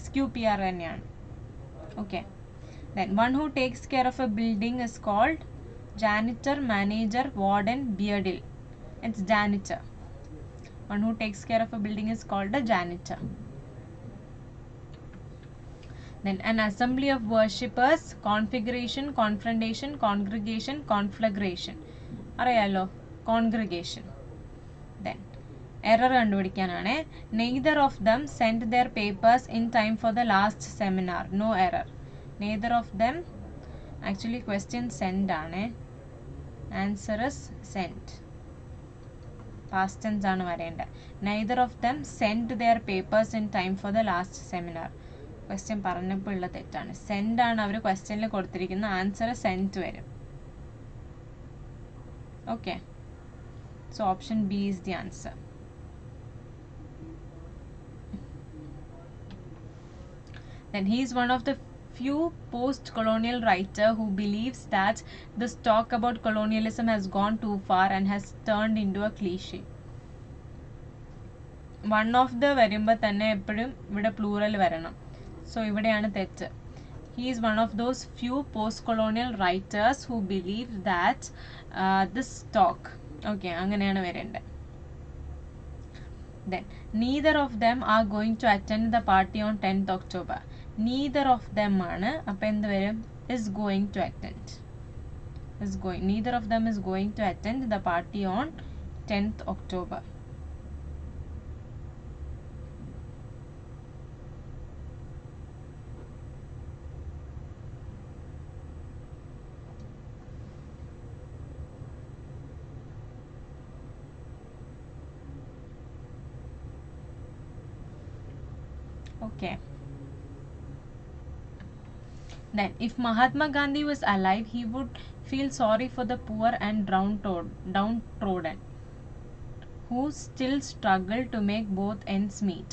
SQPR തന്നെയാണ്. Okay. Then one who takes care of a building is called janitor, manager, warden, beardil. It's janitor. One who takes care of a building is called a janitor. Then an assembly of worshippers, configuration, confrontation, congregation, conflagration. അറിയാലോ congregation. Then error കണ്ടുപിടിക്കാനാണ്. Neither of them sent their papers in time for the last seminar. No error. Neither of them. Actually question send ആണ്. Answer is sent. Past tense ആണ് വരേണ്ടത്. Neither of them sent their papers in time for the last seminar. Question പറഞ്ഞപ്പോൾ ഉള്ള തെറ്റാണ്. Send ആണ് അവർ ക്വസ്റ്റ്യനിൽ കൊടുത്തിരിക്കുന്ന. Answer sent വരും. Okay. So option B is the answer. Then he is one of the few post-colonial writer who believes that this talk about colonialism has gone too far and has turned into a cliche. One of the വരുമ്പോൾ തന്നെ എപ്പോഴും ഇവിടെ plural വരണം. So ഇവിടെയാണ് തെറ്റ്. He is one of those few post-colonial writers who believe that this talk. Okay, അങ്ങനെയാണ് വരേണ്ടത്. Then, neither of them are going to attend the party on 10th October. Neither of them ആണ്. അപ്പോൾ എന്ത് വരും? Is going to attend. Neither of them is going to attend the party on 10th October. Okay. Then, if Mahatma Gandhi was alive, he would feel sorry for the poor and downtrodden, who still struggle to make both ends meet.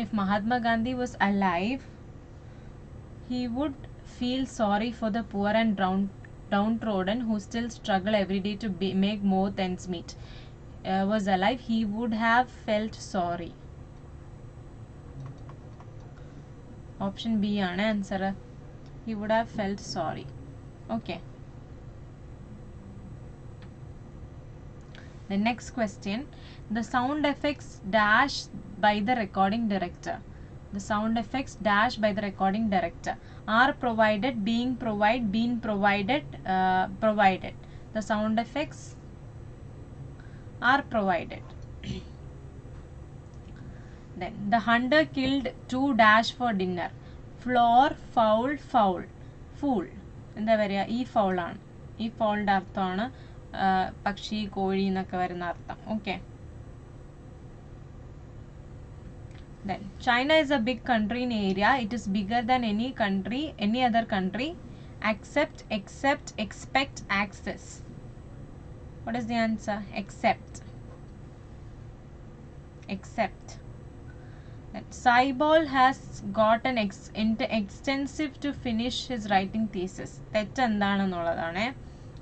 If Mahatma Gandhi was alive, he would feel sorry for the poor and downtrodden, who still struggle every day to make both ends meet. Was alive, he would have felt sorry. Option B ആണ് answer. He would have felt sorry. Okay. The next question. The sound effects dash by the recording director. The sound effects dash by the recording director are provided, being provided, been provided, provided. The sound effects are provided. Then the hunter killed 2 dash for dinner. Floor, fowl, foul, fool. എന്താ പറയുക? ഈ ഫൗളാണ്. ഈ ഫൗളിൻ്റെ അർത്ഥമാണ് പക്ഷി, കോഴി എന്നൊക്കെ വരുന്ന അർത്ഥം. Okay. Then China is a big country in area. It is bigger than any other country, except, expect, access. What is the answer? Except. Saibol has gotten extensive to finish his writing thesis. തെറ്റ് എന്താണെന്നുള്ളതാണ്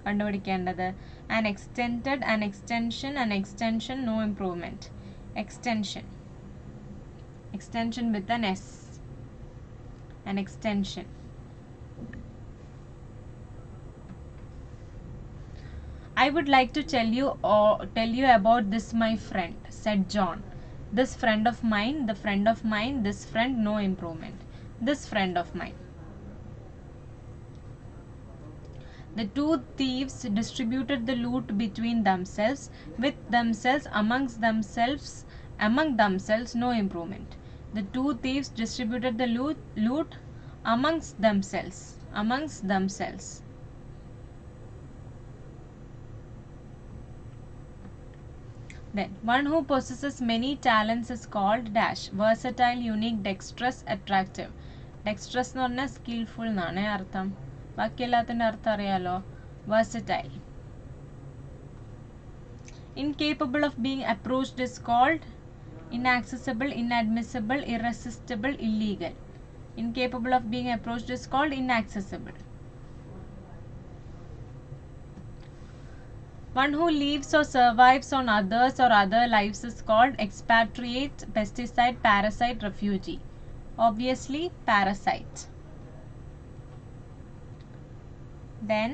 കണ്ടുപിടിക്കേണ്ടത്. An extended, an extension, no improvement. Extension with an S. An extension. I would like to tell you about this, my friend, said John. This friend of mine, the friend of mine, this friend, no improvement. This friend of mine. The 2 thieves distributed the loot between themselves, with themselves, among themselves, no improvement. The 2 thieves distributed the loot amongst themselves. Then, one who possesses many talents is called dash. Versatile, unique, dexterous, attractive. Dexterous എന്ന് പറഞ്ഞാൽ skilful എന്നാണ് അർത്ഥം. ബാക്കി എല്ലാത്തിൻ്റെ അർത്ഥം അറിയാലോ. Versatile. Incapable of being approached is called inaccessible, inadmissible, irresistible, illegal. Incapable of being approached is called inaccessible. One who lives or survives on others or other lives is called expatriate, pesticide, parasite, refugee. Obviously, parasite. Then,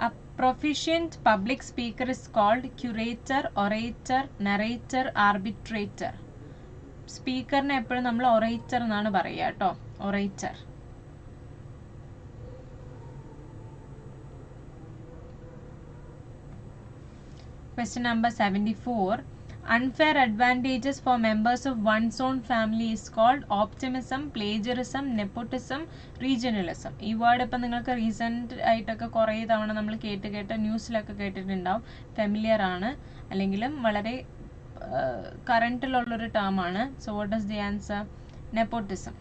a proficient public speaker is called curator, orator, narrator, arbitrator. സ്പീക്കറിനെ എപ്പോഴും നമ്മൾ orator എന്നാണ് പറയുക കേട്ടോ. Orator. Question number 74. Unfair advantages for members of one's own family is called optimism, plagiarism, nepotism, regionalism. ഈ word ഇപ്പം നിങ്ങൾക്ക് recent ആയിട്ടൊക്കെ കുറേ തവണ നമ്മൾ കേട്ട് ന്യൂസിലൊക്കെ കേട്ടിട്ടുണ്ടാവും. ഫെമിലിയർ ആണ്, അല്ലെങ്കിലും വളരെ കറൻറ്റിലുള്ളൊരു ടേമാണ്. So what is the answer? Nepotism.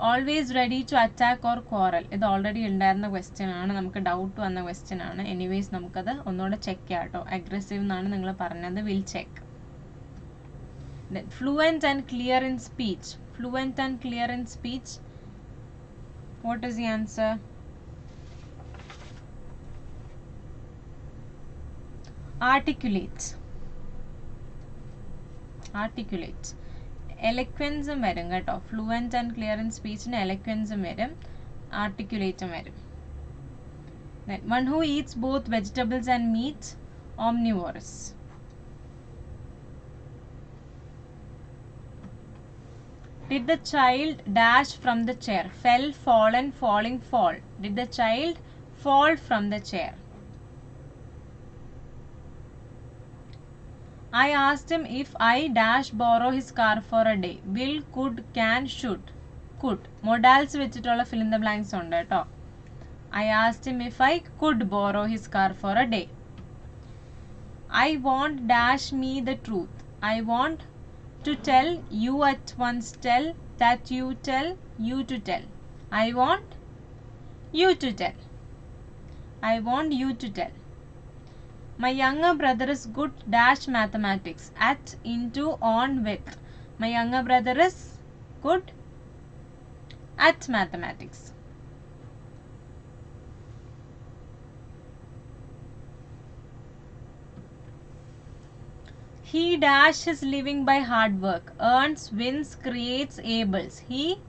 Always ready to attack or quarrel. ഇത് ഓൾറെഡി ഉണ്ടായിരുന്ന ക്വസ്റ്റ്യൻ ആണ്, നമുക്ക് ഡൗട്ട് വന്ന ക്വസ്റ്റ്യൻ ആണ്. എനിവേസ് നമുക്കത് ഒന്നുകൂടെ ചെക്ക് ചെയ്യാം കേട്ടോ. അഗ്രസീവ് എന്നാണ് നിങ്ങൾ പറഞ്ഞത്. Will check. Fluent and clear in speech. Fluent and clear in speech. What is the answer? articulate. eloquence വരും കേട്ടോ. fluent and clear in speech ന് eloquence വരും, articulate വരും. Then one who eats both vegetables and meat, omnivorous. Did the child dash from the chair? Fell, fallen, falling, fall. Did the child fall from the chair? I asked him if I dash borrow his car for a day. Will, could, can, should. Could. Modals വെച്ചിട്ടുള്ള fill in the blanks ഉണ്ട് കേട്ടോ. I asked him if I could borrow his car for a day. I want dash me the truth. I want to tell you at once tell that you tell you to tell. I want you to tell. I want you to tell. My younger brother is good dash mathematics. At, into, on, with. My younger brother is good at mathematics. He dash his living by hard work. Earns, wins, creates, ables. He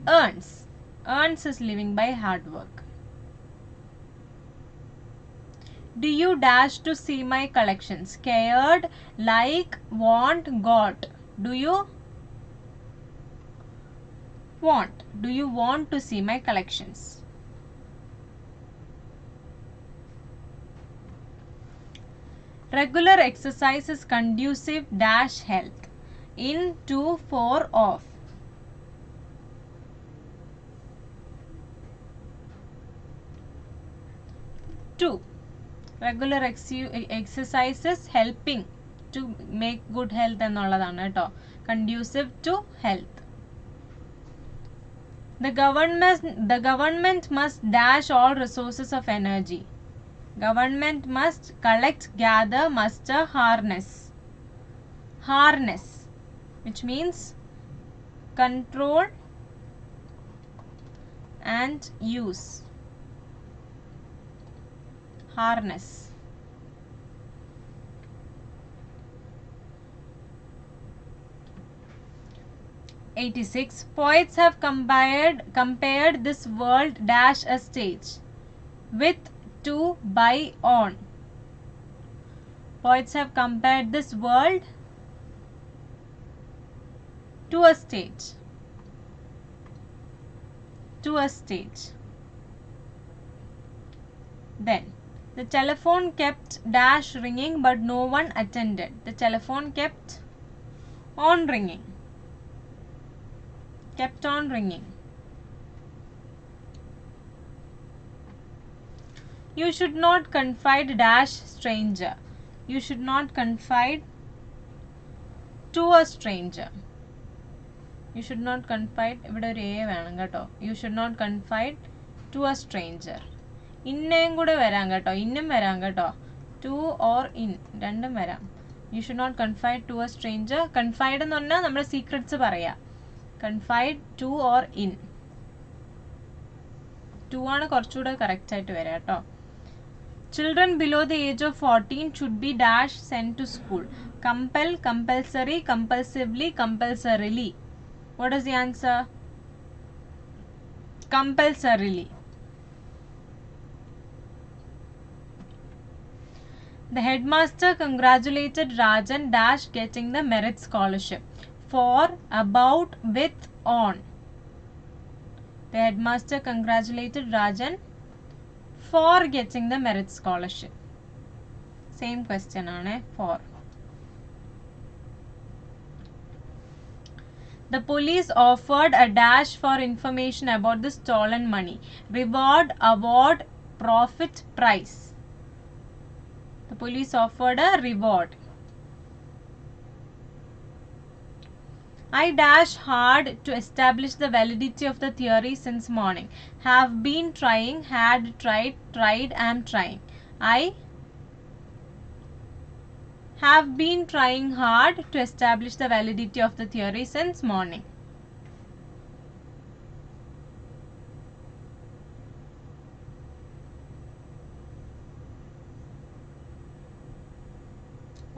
earns his living by hard work. Do you dash to see my collections? Cared, like, want, got. Do you want? Do you want to see my collections? Regular exercise is conducive dash health. In, to, for, of. To. Regular exercises helping to make good health എന്നുള്ളതാണ് കേട്ടോ. Conducive to health. The government must dash all resources of energy. Government must collect, gather, muster, harness. Harness, which means control and use. Harness. '86. Poets have compared this world dash a stage with, to, by, on. Poets have compared this world to a stage. To a stage. Then, the telephone kept dash ringing but no one attended. The telephone kept on ringing. Kept on ringing. You should not confide dash stranger. You should not confide to a stranger. You should not confide. ഇവിടെ ഒരു a വേണം കേട്ടോ. You should not confide to a stranger. ഇന്നയും കൂടെ വരാം കേട്ടോ. ഇന്നും വരാം കേട്ടോ. To or in രണ്ടും വരാം. You should not confide to a stranger. Confide എന്ന് പറഞ്ഞാൽ നമ്മുടെ സീക്രട്സ് പറയാം. Confide to or in. To ആണ് കുറച്ചുകൂടെ കറക്റ്റ് ആയിട്ട് വരാം കേട്ടോ. Children below the age of 14 should be dash sent to school. Compel, compulsory, compulsively, compulsorily. What is the answer? Compulsorily. The headmaster congratulated Rajan dash getting the merit scholarship. For, about, with, on. The headmaster congratulated Rajan for getting the merit scholarship. Same question aane, for. The police offered a dash for information about the stolen money. Reward, award, profit, price. The police offered a reward. I dash hard to establish the validity of the theory since morning. Have been trying, had tried, tried, am trying. I have been trying hard to establish the validity of the theory since morning.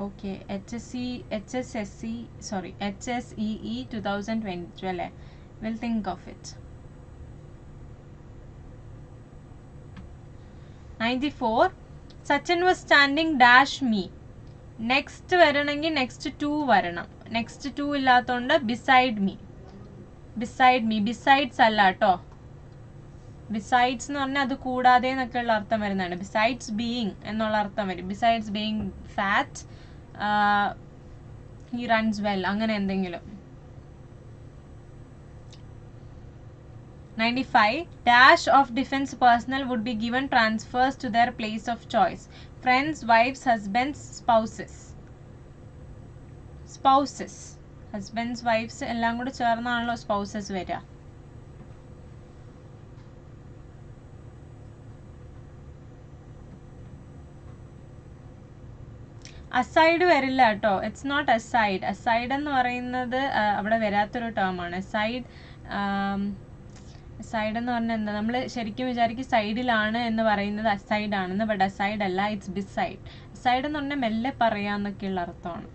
Okay, HSEE 2022 അല്ലേ? We'll think of it. 94. Sachin was standing dash me. Next വരണമെങ്കിൽ next to വരണം. Next to ഇല്ലാത്തതുകൊണ്ട് beside me. Beside me. Besides അല്ല കേട്ടോ. Besides എന്ന് പറഞ്ഞാൽ അത് കൂടാതെ എന്നൊക്കെയുള്ള അർത്ഥം വരുന്നതാണ്. Besides being എന്നുള്ള അർത്ഥം വരും. Besides being fat, he runs well. അങ്ങനെ എന്തെങ്കിലും. 95. Dash of defense personnel would be given transfers to their place of choice. Friends, wives, husbands, spouses. Spouses. Husbands, wives എല്ലാം കൂടെ ചേർന്നാണല്ലോ spouses വരിക. അസൈഡ് വരില്ല കേട്ടോ. It's not aside. അസൈഡ് എന്ന് പറയുന്നത് അവിടെ വരാത്തൊരു ടേമാണ്. സൈഡ് എന്ന് പറഞ്ഞാൽ എന്താ, നമ്മൾ ശരിക്കും വിചാരിക്കും സൈഡിലാണ് എന്ന് പറയുന്നത് അസൈഡ് ആണെന്ന്. ബട്ട് അസൈഡ് അല്ല, ഇറ്റ്സ് ബിസൈഡ്. അസൈഡ് എന്ന് പറഞ്ഞാൽ മെല്ലെ പറയാന്നൊക്കെയുള്ള അർത്ഥമാണ്.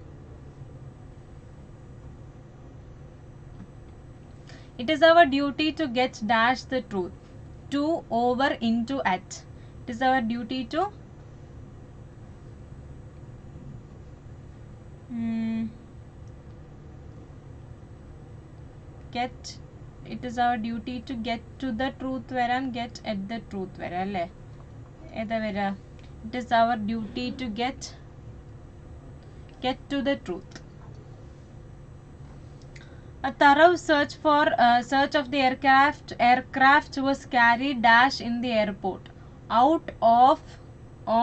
It is our duty to get dash the truth. To over in to at. It is our duty to get. It is our duty to get to the truth വരാം, get at the truth വരാം അല്ലേ? ഏതാ വരാ? It is our duty to get to the truth. A thorough search of the aircraft was carried dash in the airport. Out of,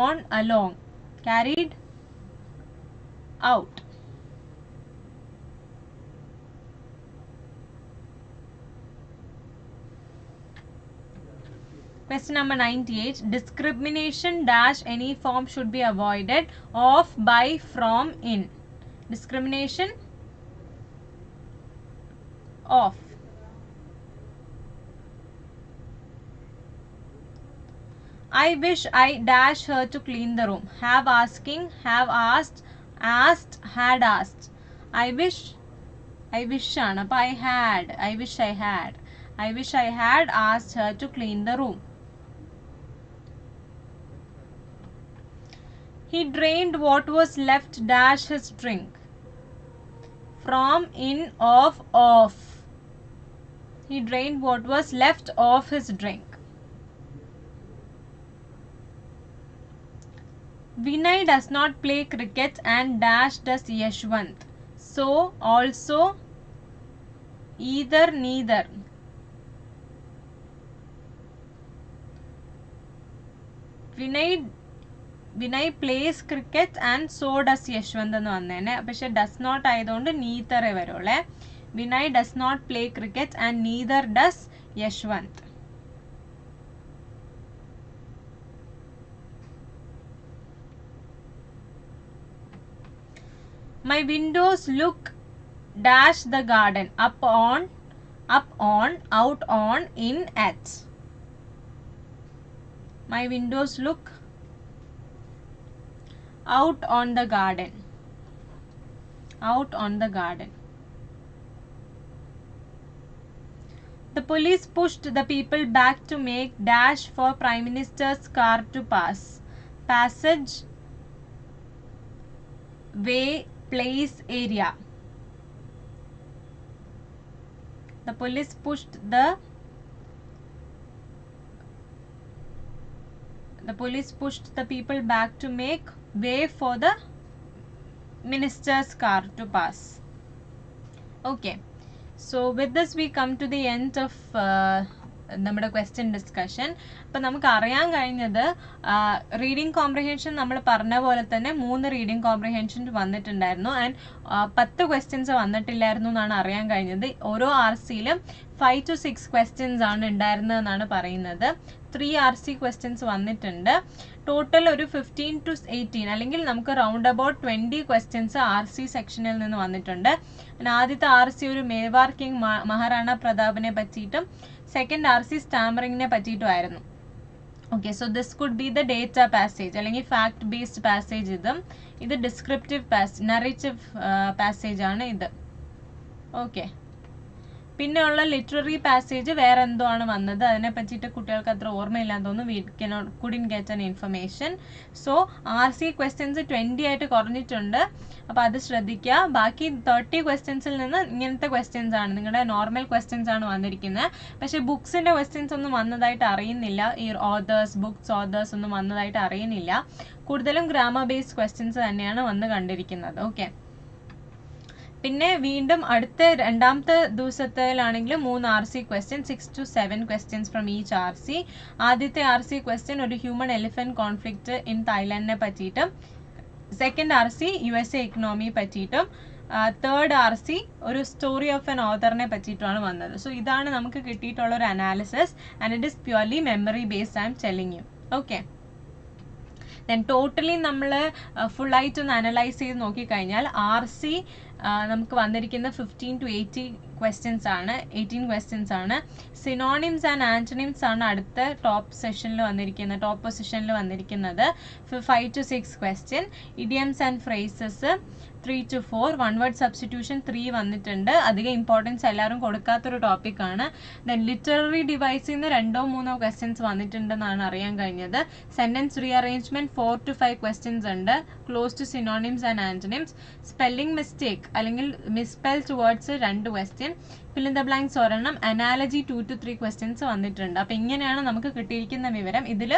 on, along. Carried out. Question number 98. Discrimination dash any form should be avoided. Of, by, from, in. Discrimination of. I wish I dash her to clean the room. Have, asking, have asked, asked, had asked. I wish ആണ്. അപ്പോൾ I wish I had asked her to clean the room. He drained what was left dash his drink. From, in, of. He drained what was left of his drink. Vinay does not play cricket and dash does Yashwant. So, also, either, neither. Vinay plays cricket and so does Yashwant എന്ന് വന്നേനെ. പക്ഷെ does not ആയതുകൊണ്ട് neither വരുള്ളേ. Vinay does not play cricket and neither does Yashwant. My windows look dash the garden. Up on, out on, in, at. My windows look out on the garden. Out on the garden. The police pushed the people back to make dash for Prime Minister's car to pass. Passage, way, place, area. The police pushed the people back to make way for the minister's car to pass. Okay, so with this we come to the end of നമ്മുടെ question discussion. അപ്പം നമുക്ക് അറിയാൻ കഴിഞ്ഞത് reading comprehension നമ്മൾ പറഞ്ഞ പോലെ തന്നെ 3 reading comprehension വന്നിട്ടുണ്ടായിരുന്നു. ആൻഡ് 10 ക്വസ്റ്റ്യൻസ് വന്നിട്ടില്ലായിരുന്നു എന്നാണ് അറിയാൻ കഴിഞ്ഞത്. ഓരോ RCയിലും 5 to 6 ക്വസ്റ്റ്യൻസ് ആണ് ഉണ്ടായിരുന്നതെന്നാണ് പറയുന്നത്. 3 RC ക്വസ്റ്റ്യൻസ് വന്നിട്ടുണ്ട്. ടോട്ടൽ ഒരു 15 to 18 അല്ലെങ്കിൽ നമുക്ക് റൗണ്ട് അബൌട്ട് 20 ക്വസ്റ്റ്യൻസ് RC സെക്ഷനിൽ നിന്ന് വന്നിട്ടുണ്ട്. ആദ്യത്തെ RC ഒരു മേവാർ കിങ് മഹാറാണ പ്രതാപിനെ പറ്റിയിട്ടും സെക്കൻഡ് RC സ്റ്റാമറിങ്ങിനെ പറ്റിയിട്ടുമായിരുന്നു. Okay, so this could be the data passage അല്ലെങ്കിൽ fact based passage. ഇത് descriptive passage, narrative passage ആണ് ഇത്. Okay, പിന്നെ ഉള്ള ലിറ്റററി പാസേജ് വേറെ എന്തോ ആണ് വന്നത്, അതിനെ പറ്റിയിട്ട് കുട്ടികൾക്ക് അത്ര ഓർമ്മയില്ലാന്ന് തോന്നുന്നു. couldn't get an information. So RC questions 20 ആയിട്ട് കുറഞ്ഞിട്ടുണ്ട്. അപ്പോൾ അത് ശ്രദ്ധിക്കുക. ബാക്കി 30 ക്വസ്റ്റ്യൻസിൽ നിന്ന് ഇങ്ങനത്തെ ക്വസ്റ്റ്യൻസ് ആണ്, നിങ്ങളുടെ നോർമൽ ക്വസ്റ്റ്യൻസ് ആണ് വന്നിരിക്കുന്നത്. പക്ഷേ ബുക്സിൻ്റെ ക്വസ്റ്റ്യൻസ് ഒന്നും വന്നതായിട്ട് അറിയുന്നില്ല. ഈ ഓതേഴ്സ് ഒന്നും വന്നതായിട്ട് അറിയുന്നില്ല. കൂടുതലും ഗ്രാമർ ബേസ്ഡ് ക്വസ്റ്റ്യൻസ് തന്നെയാണ് വന്ന് കണ്ടിരിക്കുന്നത്. ഓക്കെ, പിന്നെ വീണ്ടും അടുത്ത രണ്ടാമത്തെ ദിവസത്തിലാണെങ്കിൽ 3 RC question, 6 to 7 questions from each RC. ആദ്യത്തെ RC ക്വസ്റ്റ്യൻ ഒരു ഹ്യൂമൻ എലിഫന്റ് കോൺഫ്ലിക്റ്റ് ഇൻ തായ്ലാൻഡിനെ പറ്റിയിട്ടും, സെക്കൻഡ് RC USA ഇക്കണോമിയെ പറ്റിയിട്ടും, തേർഡ് RC ഒരു സ്റ്റോറി ഓഫ് എൻ ഓതറിനെ പറ്റിയിട്ടുമാണ് വന്നത്. സോ ഇതാണ് നമുക്ക് കിട്ടിയിട്ടുള്ള ഒരു analysis and it is purely memory based. I'm telling you. Okay, then totally നമ്മൾ ഫുള്ളായിട്ടൊന്ന് അനലൈസ് ചെയ്ത് നോക്കിക്കഴിഞ്ഞാൽ RC നമുക്ക് വന്നിരിക്കുന്ന 15 to 18 ക്വസ്റ്റ്യൻസ് ആണ്. സിനോണിംസ് ആൻഡ് ആന്റണിംസ് ആണ് അടുത്ത ടോപ്പ് പൊസിഷനിൽ വന്നിരിക്കുന്നത് 5 to 6 question. Idioms and phrases 3 to 4. One word substitution 3 വന്നിട്ടുണ്ട്. അധികം ഇമ്പോർട്ടൻസ് എല്ലാവരും കൊടുക്കാത്തൊരു ടോപ്പിക്കാണ്. ദെൻ ലിറ്റററി ഡിവൈസിൽ നിന്ന് 2-3 ക്വസ്റ്റ്യൻസ് വന്നിട്ടുണ്ടെന്നാണ് അറിയാൻ കഴിഞ്ഞത്. സെന്റൻസ് റീഅറേഞ്ച്മെന്റ് 4 to 5 ക്വസ്റ്റ്യൻസ് ഉണ്ട്. Close to synonyms and antonyms. Spelling mistake അല്ലെങ്കിൽ misspelled words 2 question. fill in the blanks ഒരെണ്ണം. അനാലജി 2 to 3 ക്വസ്റ്റ്യൻസ് വന്നിട്ടുണ്ട്. അപ്പോൾ ഇങ്ങനെയാണ് നമുക്ക് കിട്ടിയിരിക്കുന്ന വിവരം. ഇതിൽ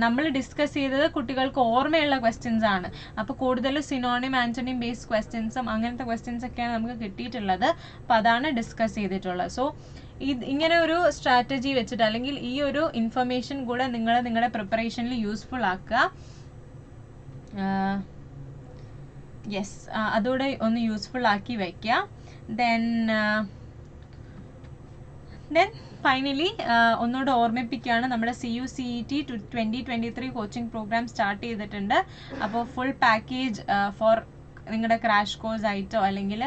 നമ്മൾ ഡിസ്കസ് ചെയ്തത് കുട്ടികൾക്ക് ഓർമ്മയുള്ള ക്വസ്റ്റ്യൻസ് ആണ്. അപ്പോൾ കൂടുതൽ സിനോണിം ആന്റണിം ബേസ്ഡ് ക്വസ്റ്റ്യൻസും അങ്ങനത്തെ ക്വസ്റ്റ്യൻസ് ഒക്കെയാണ് നമുക്ക് കിട്ടിയിട്ടുള്ളത്. അപ്പോൾ അതാണ് ഡിസ്കസ് ചെയ്തിട്ടുള്ളത്. സോ ഇങ്ങനെ ഒരു സ്ട്രാറ്റജി വെച്ചിട്ട് അല്ലെങ്കിൽ ഈ ഒരു ഇൻഫർമേഷൻ കൂടെ നിങ്ങളുടെ പ്രിപ്പറേഷനിൽ യൂസ്ഫുൾ ആക്കുക. യെസ്, അതോടെ ഒന്ന് യൂസ്ഫുൾ ആക്കി വയ്ക്കുക. ദെൻ ഫൈനലി ഒന്നുകൂടെ ഓർമ്മിപ്പിക്കുകയാണ്, നമ്മുടെ CUCET 2023 കോച്ചിങ് പ്രോഗ്രാം സ്റ്റാർട്ട് ചെയ്തിട്ടുണ്ട്. അപ്പോൾ ഫുൾ പാക്കേജ് ഫോർ നിങ്ങളുടെ ക്രാഷ് കോഴ്സ് ആയിട്ടോ അല്ലെങ്കിൽ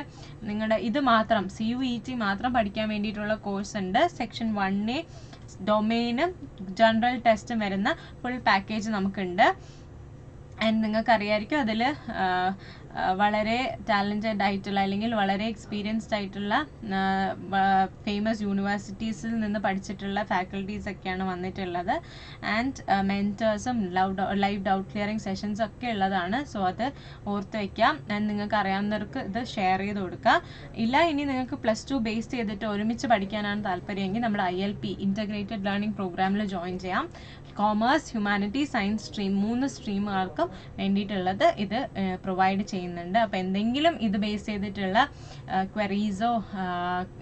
നിങ്ങളുടെ ഇത് മാത്രം CUET മാത്രം പഠിക്കാൻ വേണ്ടിയിട്ടുള്ള കോഴ്സ് ഉണ്ട്. സെക്ഷൻ 1A ഡൊമെയിനും ജനറൽ ടെസ്റ്റും വരുന്ന ഫുൾ പാക്കേജ് നമുക്കുണ്ട്. ആൻഡ് നിങ്ങൾക്കറിയായിരിക്കും അതിൽ വളരെ ടാലൻറ്റഡ് ആയിട്ടുള്ള അല്ലെങ്കിൽ വളരെ എക്സ്പീരിയൻസ്ഡ് ആയിട്ടുള്ള ഫേമസ് യൂണിവേഴ്സിറ്റീസിൽ നിന്ന് പഠിച്ചിട്ടുള്ള ഫാക്കൽറ്റീസ് ഒക്കെയാണ് വന്നിട്ടുള്ളത്. ആൻഡ് മെൻറ്റേഴ്സും ലൈവ് ഡൗട്ട് ക്ലിയറിംഗ് സെഷൻസ് ഒക്കെ ഉള്ളതാണ്. സോ അത് ഓർത്ത് വയ്ക്കാം. ആൻഡ് നിങ്ങൾക്ക് അറിയാവുന്നവർക്ക് ഇത് ഷെയർ ചെയ്ത് കൊടുക്കുക. ഇല്ല, ഇനി നിങ്ങൾക്ക് +2 ബേസ് ചെയ്തിട്ട് ഒരുമിച്ച് പഠിക്കാനാണ് താല്പര്യമെങ്കിൽ നമ്മുടെ ILP ഇൻ്റഗ്രേറ്റഡ് ലേണിംഗ് പ്രോഗ്രാമിൽ ജോയിൻ ചെയ്യാം. കോമേഴ്സ്, ഹ്യൂമാനിറ്റി, സയൻസ് സ്ട്രീം 3 സ്ട്രീമുകൾക്കും വേണ്ടിയിട്ടുള്ളത് ഇത് പ്രൊവൈഡ് ചെയ്യുന്നുണ്ട്. അപ്പോൾ എന്തെങ്കിലും ഇത് ബേസ് ചെയ്തിട്ടുള്ള ക്വറീസോ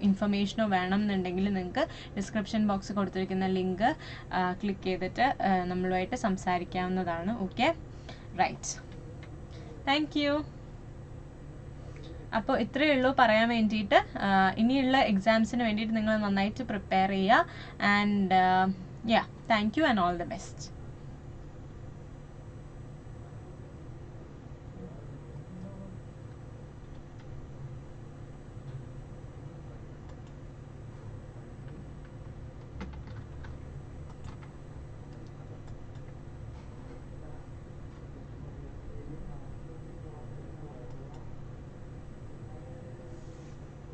ഇൻഫർമേഷനോ വേണം എന്നുണ്ടെങ്കിൽ നിങ്ങൾക്ക് ഡിസ്ക്രിപ്ഷൻ ബോക്സ് കൊടുത്തിരിക്കുന്ന ലിങ്ക് ക്ലിക്ക് ചെയ്തിട്ട് നമ്മളുമായിട്ട് സംസാരിക്കാവുന്നതാണ്. Okay, right. Thank you. അപ്പോൾ ഇത്രയേ ഉള്ളൂ പറയാൻ വേണ്ടിയിട്ട്. ഇനിയുള്ള എക്സാംസിന് വേണ്ടിയിട്ട് നിങ്ങൾ നന്നായിട്ട് പ്രിപ്പയർ ചെയ്യുക. And yeah, thank you and all the best.